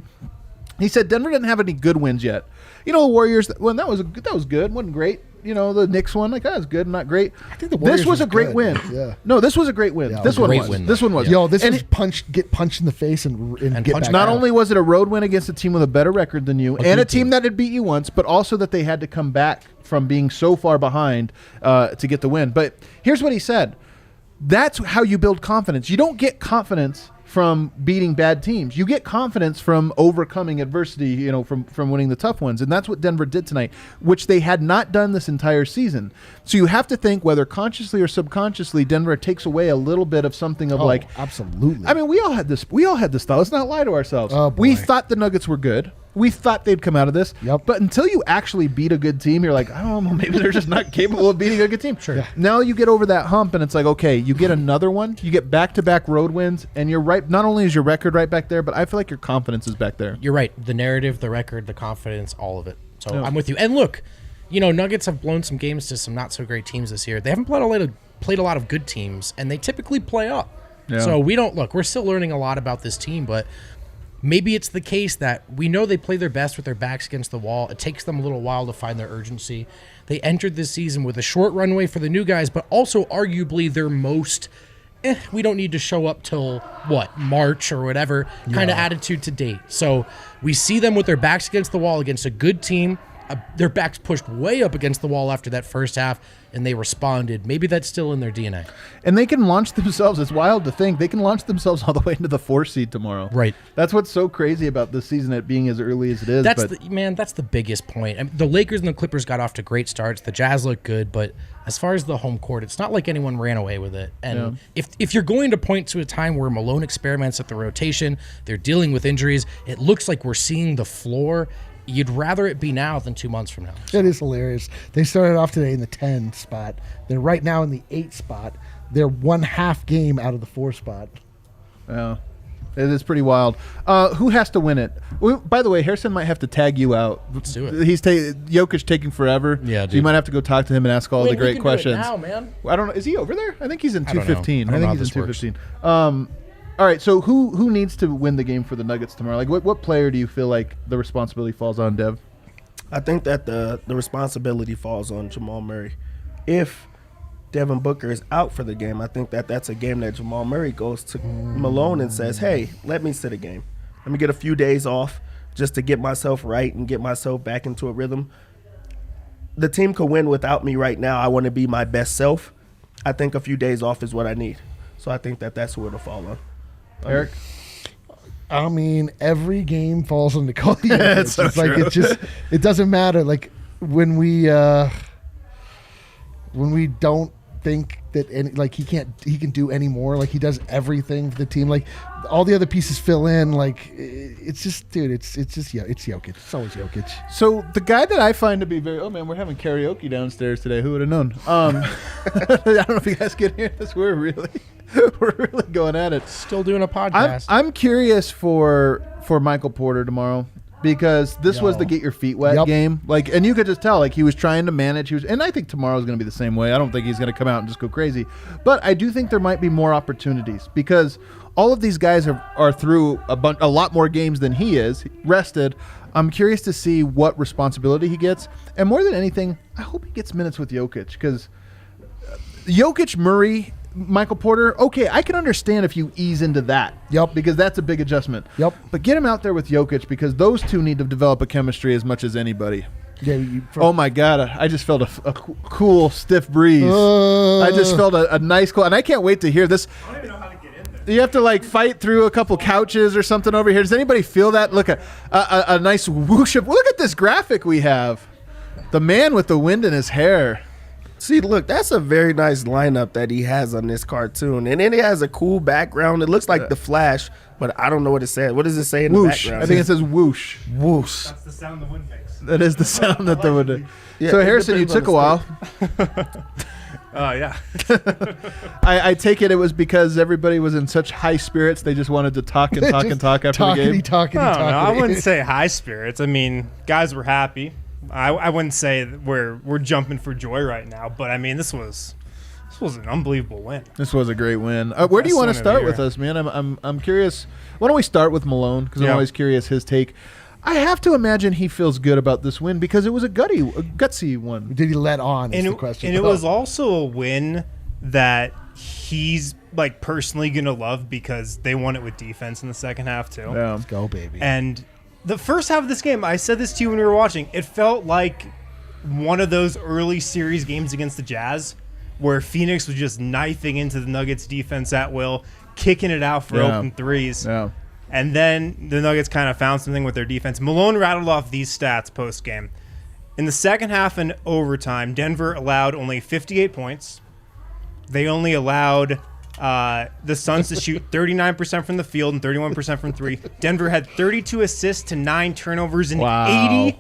Speaker 1: He said Denver didn't have any good wins yet. The Warriors, that was good, wasn't great. The Knicks one, like that was good, not great.
Speaker 2: I think the Warriors
Speaker 1: this was a great
Speaker 2: good.
Speaker 1: win.
Speaker 2: Yeah.
Speaker 1: No, this was a great win.
Speaker 2: Yeah,
Speaker 1: this one
Speaker 4: great
Speaker 1: was.
Speaker 4: win,
Speaker 1: This one was.
Speaker 2: Yo, this
Speaker 1: And
Speaker 2: was get punched in the face and get
Speaker 4: punch
Speaker 2: back
Speaker 1: not
Speaker 2: out.
Speaker 1: only was it a road win against a team with a better record than you, and a team that had beat you once, but also that they had to come back from being so far behind to get the win. But here's what he said. That's how you build confidence. You don't get confidence from beating bad teams. You get confidence from overcoming adversity, from winning the tough ones. And that's what Denver did tonight, which they had not done this entire season. So you have to think, whether consciously or subconsciously, Denver takes away a little bit of something of
Speaker 2: absolutely.
Speaker 1: I mean, we all had this thought. Let's not lie to ourselves.
Speaker 2: Oh, boy.
Speaker 1: We thought the Nuggets were good. We thought they'd come out of this.
Speaker 2: Yep.
Speaker 1: But until you actually beat a good team, you're like, I don't know, maybe they're just not capable of beating a good team.
Speaker 4: Sure. Yeah.
Speaker 1: Now you get over that hump, and it's like, okay, you get another one. You get back-to-back road wins, and you're right. Not only is your record right back there, but I feel like your confidence is back there.
Speaker 4: You're right. The narrative, the record, the confidence, all of it. So
Speaker 1: Yeah.
Speaker 4: I'm with you. And look, Nuggets have blown some games to some not so great teams this year. They haven't played a lot of good teams, and they typically play up.
Speaker 1: Yeah.
Speaker 4: So we're still learning a lot about this team, but maybe it's the case that we know they play their best with their backs against the wall. It takes them a little while to find their urgency. They entered this season with a short runway for the new guys, but also arguably their most we don't need to show up till, March or whatever kind of attitude to date. So we see them with their backs against the wall against a good team. Their backs pushed way up against the wall after that first half, and they responded. Maybe that's still in their DNA.
Speaker 1: And they can launch themselves. It's wild to think. They can launch themselves all the way into the 4 seed tomorrow.
Speaker 4: Right.
Speaker 1: That's what's so crazy about this season, it being as early as it is.
Speaker 4: That's the biggest point. I mean, the Lakers and the Clippers got off to great starts. The Jazz look good, but as far as the home court, it's not like anyone ran away with it. And if you're going to point to a time where Malone experiments at the rotation, they're dealing with injuries, it looks like we're seeing the floor. You'd rather it be now than 2 months from now.
Speaker 2: It is hilarious. They started off today in the 10 spot. They're right now in the 8 spot. They're 1/2 game out of the 4 spot.
Speaker 1: Yeah, it is pretty wild. Who has to win it? By the way, Harrison might have to tag you out.
Speaker 4: Let's do it.
Speaker 1: He's Jokic taking forever.
Speaker 4: Yeah,
Speaker 1: so
Speaker 4: dude.
Speaker 1: you might have to go talk to him and ask all the great questions.
Speaker 4: Now, man.
Speaker 1: I don't know. Is he over there? I think he's in 215.
Speaker 4: I don't know
Speaker 1: think
Speaker 4: how
Speaker 1: he's in
Speaker 4: this
Speaker 1: 215. All right, so who needs to win the game for the Nuggets tomorrow? Like, what player do you feel like the responsibility falls on, Dev?
Speaker 3: I think that the responsibility falls on Jamal Murray. If Devin Booker is out for the game, I think that's a game that Jamal Murray goes to Malone and says, hey, let me sit a game. Let me get a few days off just to get myself right and get myself back into a rhythm. The team could win without me right now. I want to be my best self. I think a few days off is what I need. So I think that's who it'll fall on.
Speaker 1: Eric?
Speaker 2: I mean, every game falls on Nikola Jokic.
Speaker 1: It's so
Speaker 2: it's like
Speaker 1: true.
Speaker 2: it doesn't matter. Like when we don't think that he can do any more. Like he does everything for the team. Like all the other pieces fill in. Like it's just, dude. It's Jokic. It's always Jokic.
Speaker 1: So the guy that I find to be we're having karaoke downstairs today. Who would have known? I don't know if you guys can hear this. We're really going at it.
Speaker 4: Still doing a podcast.
Speaker 1: I'm curious for Michael Porter tomorrow because this was the get your feet wet game. Like, and you could just tell, like, he was trying to manage. And I think tomorrow's going to be the same way. I don't think he's going to come out and just go crazy. But I do think there might be more opportunities because all of these guys are through a lot more games than he is, rested. I'm curious to see what responsibility he gets. And more than anything, I hope he gets minutes with Jokic because Jokic, Murray, Michael Porter, okay, I can understand if you ease into that.
Speaker 2: Yep.
Speaker 1: Because that's a big adjustment.
Speaker 2: Yep.
Speaker 1: But get him out there with Jokic because those two need to develop a chemistry as much as anybody.
Speaker 2: Yeah.
Speaker 1: Oh, my God. I just felt a cool, stiff breeze. I just felt a nice cool. And I can't wait to hear this.
Speaker 5: I don't even know how to get in there.
Speaker 1: You have to, fight through a couple couches or something over here. Does anybody feel that? Look, a nice whoosh of – look at this graphic we have. The man with the wind in his hair.
Speaker 3: See, look, that's a very nice lineup that he has on this cartoon. And then it has a cool background. It looks like the Flash, but I don't know what it says. What does it say in
Speaker 1: Whoosh.
Speaker 3: the background?
Speaker 1: I think it says whoosh.
Speaker 3: Whoosh.
Speaker 5: That's the sound the wind makes.
Speaker 1: That is the sound that the wind.
Speaker 3: Yeah,
Speaker 1: So,
Speaker 3: it
Speaker 1: Harrison, you
Speaker 3: depends
Speaker 1: took a
Speaker 3: on
Speaker 1: while.
Speaker 5: Yeah.
Speaker 1: I take it was because everybody was in such high spirits they just wanted to talk and talk and talk after the game.
Speaker 2: Talking.
Speaker 6: No, I wouldn't say high spirits. I mean, guys were happy. I wouldn't say that we're jumping for joy right now, but I mean, this was an unbelievable win.
Speaker 1: This was a great win. Where do you want to
Speaker 6: Best win of the
Speaker 1: start
Speaker 6: year.
Speaker 1: with us, man? I'm curious. Why don't we start with Malone? Because I'm
Speaker 6: Yeah.
Speaker 1: always curious his take. I have to imagine he feels good about this win because it was a gutsy one.
Speaker 2: Did he let on? Is the question.
Speaker 6: And it was also a win that he's personally gonna love because they won it with defense in the second half too.
Speaker 1: Yeah.
Speaker 2: Let's go, baby.
Speaker 6: And the first half of this game, I said this to you when we were watching, it felt like one of those early series games against the Jazz where Phoenix was just knifing into the Nuggets defense at will, kicking it out for open threes.
Speaker 1: Yeah.
Speaker 6: And then the Nuggets kind of found something with their defense. Malone rattled off these stats post-game. In the second half and overtime, Denver allowed only 58 points. They only allowed the Suns to shoot 39% from the field and 31% from three. Denver had 32 assists to 9 turnovers and 80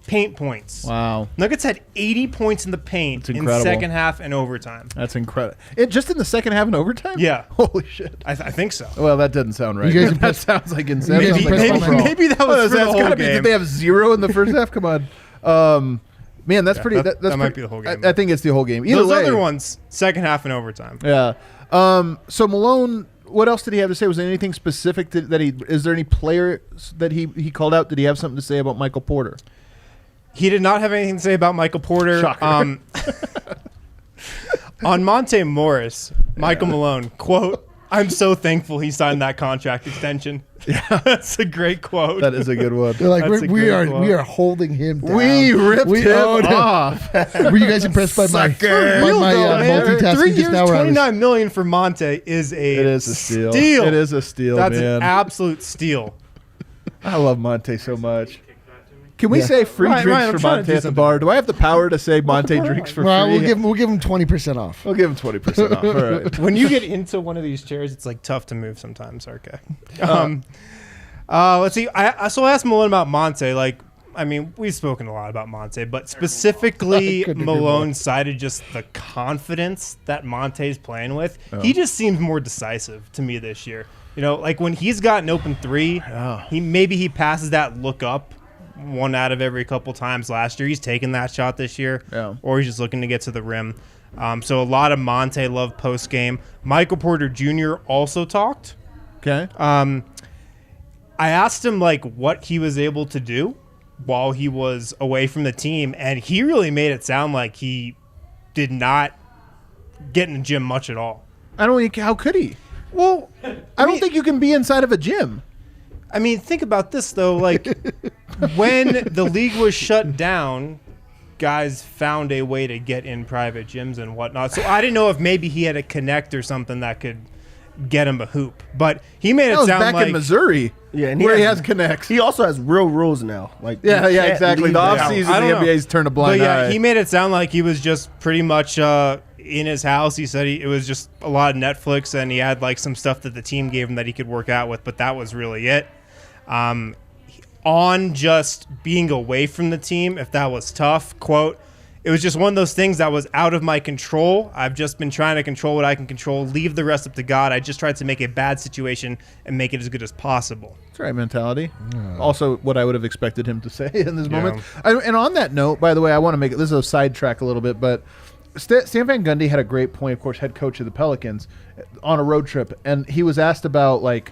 Speaker 6: paint points.
Speaker 1: Wow.
Speaker 6: Nuggets had 80 points in the paint
Speaker 1: That's
Speaker 6: in
Speaker 1: incredible.
Speaker 6: second half and overtime.
Speaker 1: That's incredible. Just in the second half and overtime?
Speaker 6: Yeah.
Speaker 1: Holy shit.
Speaker 6: I think so.
Speaker 1: Well, that doesn't sound right.
Speaker 2: You guys
Speaker 1: That
Speaker 2: impressed-
Speaker 1: sounds like insane.
Speaker 2: You guys
Speaker 1: That sounds like
Speaker 2: impressed
Speaker 1: free-for-all.
Speaker 6: Maybe that was
Speaker 1: Well,
Speaker 6: for the
Speaker 1: that's
Speaker 6: whole
Speaker 1: gotta be.
Speaker 6: game.
Speaker 1: Did they have 0 in the first half? Come on. Man, that's pretty.
Speaker 6: that
Speaker 1: That's
Speaker 6: might
Speaker 1: pretty-
Speaker 6: be the whole game.
Speaker 1: I think it's the whole game. Either
Speaker 6: Those
Speaker 1: way.
Speaker 6: other ones, second half and overtime.
Speaker 1: Yeah. So Malone, what else did he have to say? Was there anything specific is there any player that he called out? Did he have something to say about Michael Porter?
Speaker 6: He did not have anything to say about Michael Porter.
Speaker 1: Shocker.
Speaker 6: On Monte Morris, Michael Malone, quote, "I'm so thankful he signed that contract extension." Yeah, that's a great quote.
Speaker 1: That is a good one.
Speaker 2: They're like, we are holding him down.
Speaker 1: We ripped him off.
Speaker 2: Were you guys impressed by my multitasking
Speaker 6: 3 years,
Speaker 2: just now?
Speaker 6: $29 million for Monte is a
Speaker 1: steal.
Speaker 6: steal.
Speaker 1: It is a steal,
Speaker 6: That's
Speaker 1: man.
Speaker 6: an absolute steal.
Speaker 1: I love Monte so much. Can we say free
Speaker 6: Ryan,
Speaker 1: drinks
Speaker 6: I'm
Speaker 1: for
Speaker 6: trying to
Speaker 1: Monte
Speaker 6: do
Speaker 1: at the
Speaker 6: something.
Speaker 1: bar? Do I have the power to say Monte drinks for
Speaker 2: Well,
Speaker 1: free?
Speaker 2: we'll give him 20% off.
Speaker 1: We'll give him 20% off. All right.
Speaker 6: When you get into one of these chairs, it's like tough to move sometimes. Okay. Let's see. I asked Malone about Monte. Like, I mean, we've spoken a lot about Monte, but specifically Malone cited just the confidence that Monte's playing with. Oh. He just seems more decisive to me this year. You know, like when he's got an open three, he passes that look up one out of every couple times last year. He's taken that shot this year, or he's just looking to get to the rim. So a lot of Monte love post game. Michael Porter Jr. also talked.
Speaker 1: Okay.
Speaker 6: I asked him like what he was able to do while he was away from the team, and he really made it sound like he did not get in the gym much at all.
Speaker 1: How could he? Well, I don't think you can be inside of a gym.
Speaker 6: I mean, think about this though. Like when the league was shut down, guys found a way to get in private gyms and whatnot. So I didn't know if maybe he had a connect or something that could get him a hoop. But he made it sound
Speaker 1: back
Speaker 6: like
Speaker 1: in Missouri,
Speaker 3: and
Speaker 1: where he has connects.
Speaker 3: He also has real rules now. Like
Speaker 1: exactly. The offseason, the NBA's turned a blind eye.
Speaker 6: He made it sound like he was just pretty much in his house. He said it was just a lot of Netflix, and he had like some stuff that the team gave him that he could work out with, but that was really it. On just being away from the team, if that was tough, quote, "It was just one of those things that was out of my control. I've just been trying to control what I can control, leave the rest up to God. I just tried to make a bad situation and make it as good as possible."
Speaker 1: That's right mentality. Also, what I would have expected him to say in this moment. And on that note, by the way, I want to make it, this is a sidetrack a little bit, but Stan Van Gundy had a great point, of course, head coach of the Pelicans, on a road trip, and he was asked about like,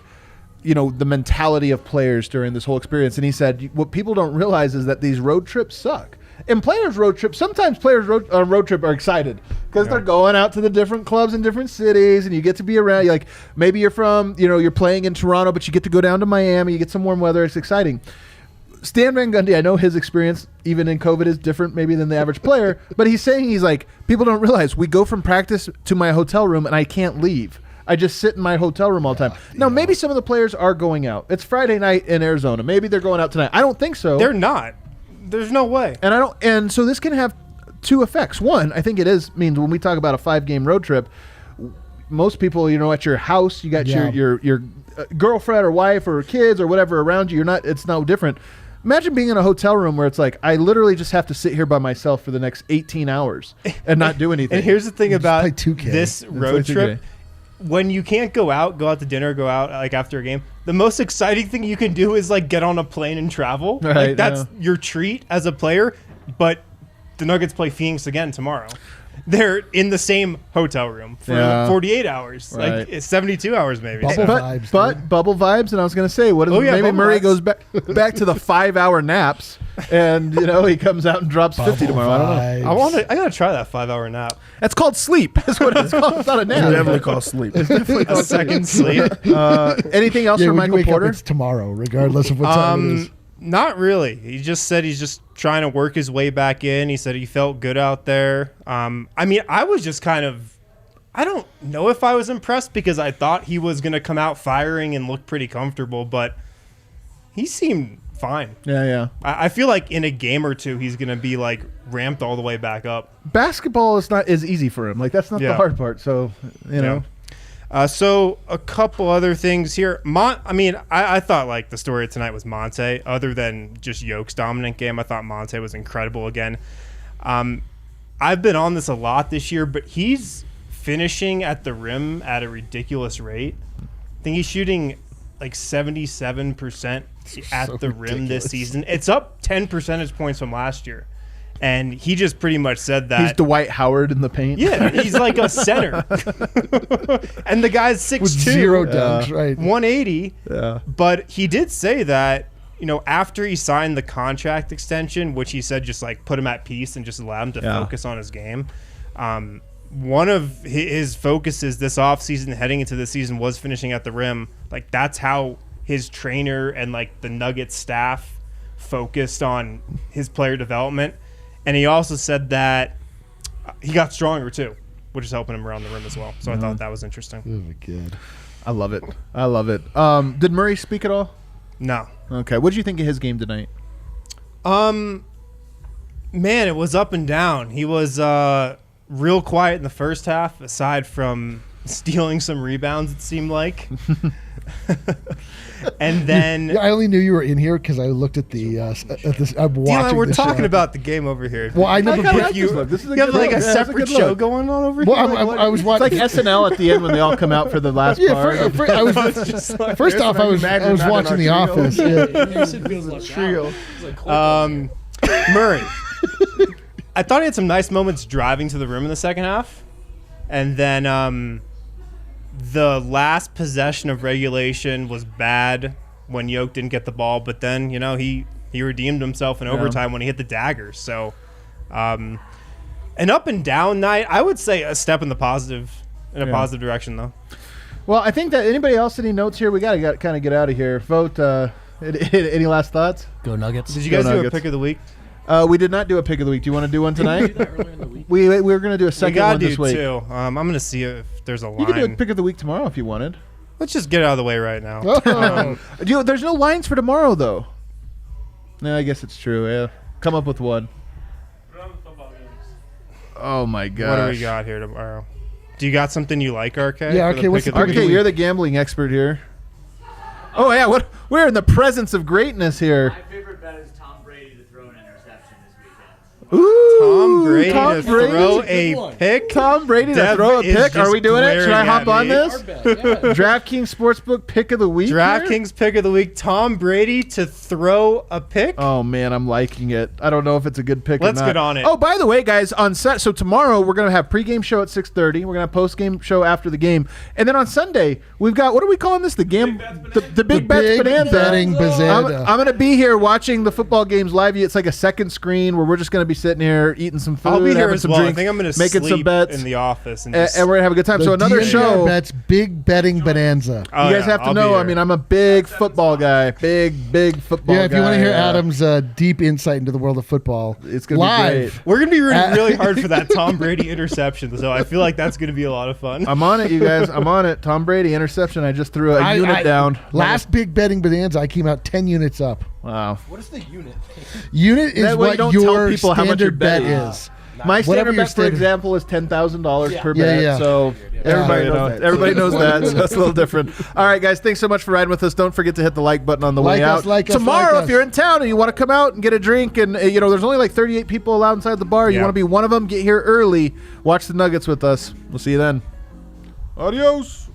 Speaker 1: you know, the mentality of players during this whole experience. And he said, what people don't realize is that these road trips suck. And players' road trips, sometimes players' road trip are excited because they're going out to the different clubs in different cities, and you get to be around. Like maybe you're from, you're playing in Toronto, but you get to go down to Miami. You get some warm weather. It's exciting. Stan Van Gundy, I know his experience, even in COVID, is different maybe than the average player, but he's like, people don't realize we go from practice to my hotel room, and I can't leave. I just sit in my hotel room all the time. Now, maybe some of the players are going out. It's Friday night in Arizona. Maybe they're going out tonight. I don't think so.
Speaker 6: They're not. There's no way.
Speaker 1: And so this can have two effects. One, I think means when we talk about a 5-game road trip, most people, at your house, you got your girlfriend or wife or kids or whatever around you. It's no different. Imagine being in a hotel room where it's like, I literally just have to sit here by myself for the next 18 hours and not do anything.
Speaker 6: And here's the thing about
Speaker 2: play 2K.
Speaker 6: This road trip. When you can't go out to dinner, go out like after a game, the most exciting thing you can do is like get on a plane and travel.
Speaker 1: Right,
Speaker 6: like that's your treat as a player. But the Nuggets play Phoenix again tomorrow. They're in the same hotel room for 48 hours.
Speaker 1: Right.
Speaker 6: Like it's 72 hours maybe.
Speaker 2: Bubble vibes,
Speaker 1: but bubble vibes, and I was going to say, maybe Murray goes back to the 5-hour naps, and he comes out and drops 50 tomorrow. I don't know.
Speaker 6: I gotta try that 5-hour nap.
Speaker 1: That's called sleep. That's what it's called. It's not a nap.
Speaker 3: It's definitely called sleep.
Speaker 1: It's definitely
Speaker 6: A second sleep.
Speaker 1: Anything else for
Speaker 2: when you
Speaker 1: Michael
Speaker 2: wake
Speaker 1: Porter?
Speaker 2: up, it's tomorrow, regardless of what time it is.
Speaker 6: Not really. He just said he's just trying to work his way back in. He said he felt good out there. I mean, I was just kind of, I don't know if I was impressed because I thought he was going to come out firing and look pretty comfortable, but he seemed fine.
Speaker 1: Yeah.
Speaker 6: I feel like in a game or two, he's going to be like ramped all the way back up.
Speaker 1: Basketball is not as easy for him. Like that's not the hard part. So, you know.
Speaker 6: So a couple other things here. I thought like the story of tonight was Monte. Other than just Yoke's dominant game, I thought Monte was incredible again. I've been on this a lot this year, but he's finishing at the rim at a ridiculous rate. I think he's shooting like 77% at the rim this season. It's up 10 percentage points from last year. And he just pretty much said that
Speaker 1: He's Dwight Howard in the paint.
Speaker 6: Yeah, he's like a center. And the guy's 6'2",
Speaker 2: with 0 dunks, right?
Speaker 6: 180.
Speaker 1: Yeah.
Speaker 6: But he did say that, after he signed the contract extension, which he said just like put him at peace and just allow him to focus on his game. One of his focuses this offseason heading into the season was finishing at the rim. Like that's how his trainer and like the Nuggets staff focused on his player development. And he also said that he got stronger too, which is helping him around the rim as well. So I thought that was interesting.
Speaker 2: Oh, good.
Speaker 1: I love it. I love it. Did Murray speak at all?
Speaker 6: No.
Speaker 1: Okay. What did you think of his game tonight?
Speaker 6: Man, it was up and down. He was real quiet in the first half, aside from stealing some rebounds, it seemed like. And then
Speaker 2: I only knew you were in here because I looked at the I'm watching.
Speaker 6: We're
Speaker 2: the
Speaker 6: talking
Speaker 2: show.
Speaker 6: about the game over here.
Speaker 2: Well, I never
Speaker 1: kinda
Speaker 2: put
Speaker 1: like
Speaker 2: you.
Speaker 1: this look. This is a
Speaker 6: You have
Speaker 1: good
Speaker 6: like
Speaker 1: look.
Speaker 6: a
Speaker 1: Yeah, that's
Speaker 6: separate
Speaker 1: good
Speaker 6: show
Speaker 1: look.
Speaker 6: going on over
Speaker 2: Well,
Speaker 6: here.
Speaker 2: I was
Speaker 1: It's
Speaker 2: watching.
Speaker 1: like SNL at the end when they all come out for the last part.
Speaker 2: First off, I was watching The Office.
Speaker 3: Trio.
Speaker 6: Murray. I thought he had some nice moments driving to the rim in the second half. And then the last possession of regulation was bad when Yoke didn't get the ball. But then, he redeemed himself in overtime when he hit the daggers. So an up and down night. I would say a step in the positive, positive direction, though.
Speaker 1: Well, I think that anybody else any notes here? We got to kind of get out of here. Vote. Any last thoughts?
Speaker 7: Go Nuggets.
Speaker 6: Did you guys do a
Speaker 1: Nuggets.
Speaker 6: pick of the week?
Speaker 1: We did not do a pick of the week. Do you want to do one tonight? we were going to do a
Speaker 6: We
Speaker 1: second
Speaker 6: got
Speaker 1: one
Speaker 6: to
Speaker 1: this
Speaker 6: do
Speaker 1: week.
Speaker 6: two. I'm going to see if there's a line.
Speaker 1: You can do a pick of the week tomorrow if you wanted.
Speaker 6: Let's just get it out of the way right now.
Speaker 2: Oh.
Speaker 1: There's no lines for tomorrow, though. No, I guess it's true. Yeah, come up with one.
Speaker 5: Put on the football games.
Speaker 1: Oh my gosh.
Speaker 6: What do we got here tomorrow? Do you got something you like, RK?
Speaker 2: Yeah,
Speaker 6: for
Speaker 2: RK, what's
Speaker 6: pick
Speaker 2: the
Speaker 6: of
Speaker 2: pick
Speaker 1: RK,
Speaker 2: of the
Speaker 1: you're the gambling expert here. Oh yeah, what? We're in the presence of greatness here.
Speaker 5: My favorite bet is Tom Brady to throw an interception this weekend.
Speaker 1: Ooh,
Speaker 6: Tom Brady
Speaker 1: Tom
Speaker 6: to
Speaker 1: Brady.
Speaker 6: throw
Speaker 7: That's a good
Speaker 6: a
Speaker 7: one.
Speaker 6: pick?
Speaker 1: Tom Brady to
Speaker 6: Dev
Speaker 1: throw a
Speaker 6: is
Speaker 1: pick. Are
Speaker 6: just
Speaker 1: we doing it? Should I
Speaker 6: glaring
Speaker 1: hop
Speaker 6: at
Speaker 1: on
Speaker 6: me.
Speaker 1: this? DraftKings Sportsbook pick of the week. here?
Speaker 6: DraftKings pick of the week, Tom Brady to throw a pick?
Speaker 1: Oh man, I'm liking it. I don't know if it's a good pick.
Speaker 6: Let's
Speaker 1: or not.
Speaker 6: get on it.
Speaker 1: Oh, by the way, guys, so tomorrow we're gonna have pregame show at 6:30. We're gonna have postgame show after the game, and then on Sunday we've got what are we calling this? The Big Bets Bonanza.
Speaker 2: betting bonanza.
Speaker 1: I'm gonna be here watching the football games live. It's like a second screen where we're just gonna be sitting here eating some food,
Speaker 6: I'll be here
Speaker 1: having
Speaker 6: as
Speaker 1: some
Speaker 6: well.
Speaker 1: drinks,
Speaker 6: I think I'm going to
Speaker 1: making
Speaker 6: sleep
Speaker 1: some bets,
Speaker 6: in the office. And,
Speaker 1: and we're gonna have a good time.
Speaker 2: The
Speaker 1: So another
Speaker 2: DNVR
Speaker 1: show.
Speaker 2: Bets Big Betting Bonanza.
Speaker 6: Oh,
Speaker 1: You guys have to
Speaker 6: I'll be
Speaker 1: know. I
Speaker 6: here.
Speaker 1: mean, I'm a big football guy. Big football guy.
Speaker 2: Yeah, if you want to hear
Speaker 1: Yeah.
Speaker 2: Adam's deep insight into the world of football,
Speaker 1: It's gonna be
Speaker 2: live.
Speaker 1: great.
Speaker 6: We're going to be rooting really hard for that Tom Brady interception, so I feel like that's going to be a lot of fun.
Speaker 1: I'm on it, you guys. I'm on it. Tom Brady interception. I just threw a unit down.
Speaker 2: Last Big Betting Bonanza, I came out 10 units up.
Speaker 1: Wow.
Speaker 7: What is the unit?
Speaker 2: Unit is
Speaker 1: That way you
Speaker 2: what
Speaker 1: don't tell
Speaker 2: your
Speaker 1: people how much you're
Speaker 2: standard bet
Speaker 1: betting.
Speaker 2: is.
Speaker 1: My
Speaker 2: Whatever
Speaker 1: standard
Speaker 2: your
Speaker 1: bet, for
Speaker 2: standard-
Speaker 1: example, is $10,000 per
Speaker 2: Yeah,
Speaker 1: bet.
Speaker 2: yeah.
Speaker 1: So everybody
Speaker 3: knows
Speaker 1: knows
Speaker 3: that.
Speaker 1: that. Everybody knows that. So that's a little different. All right, guys. Thanks so much for riding with us. Don't forget to hit the like button on the way
Speaker 2: Like us,
Speaker 1: out.
Speaker 2: like us,
Speaker 1: Tomorrow,
Speaker 2: like
Speaker 1: if you're
Speaker 2: us.
Speaker 1: in town and you want to come out and get a drink, and there's only like 38 people allowed inside the bar. You
Speaker 6: Yeah.
Speaker 1: want to be one of them? Get here early. Watch the Nuggets with us. We'll see you then. Adios.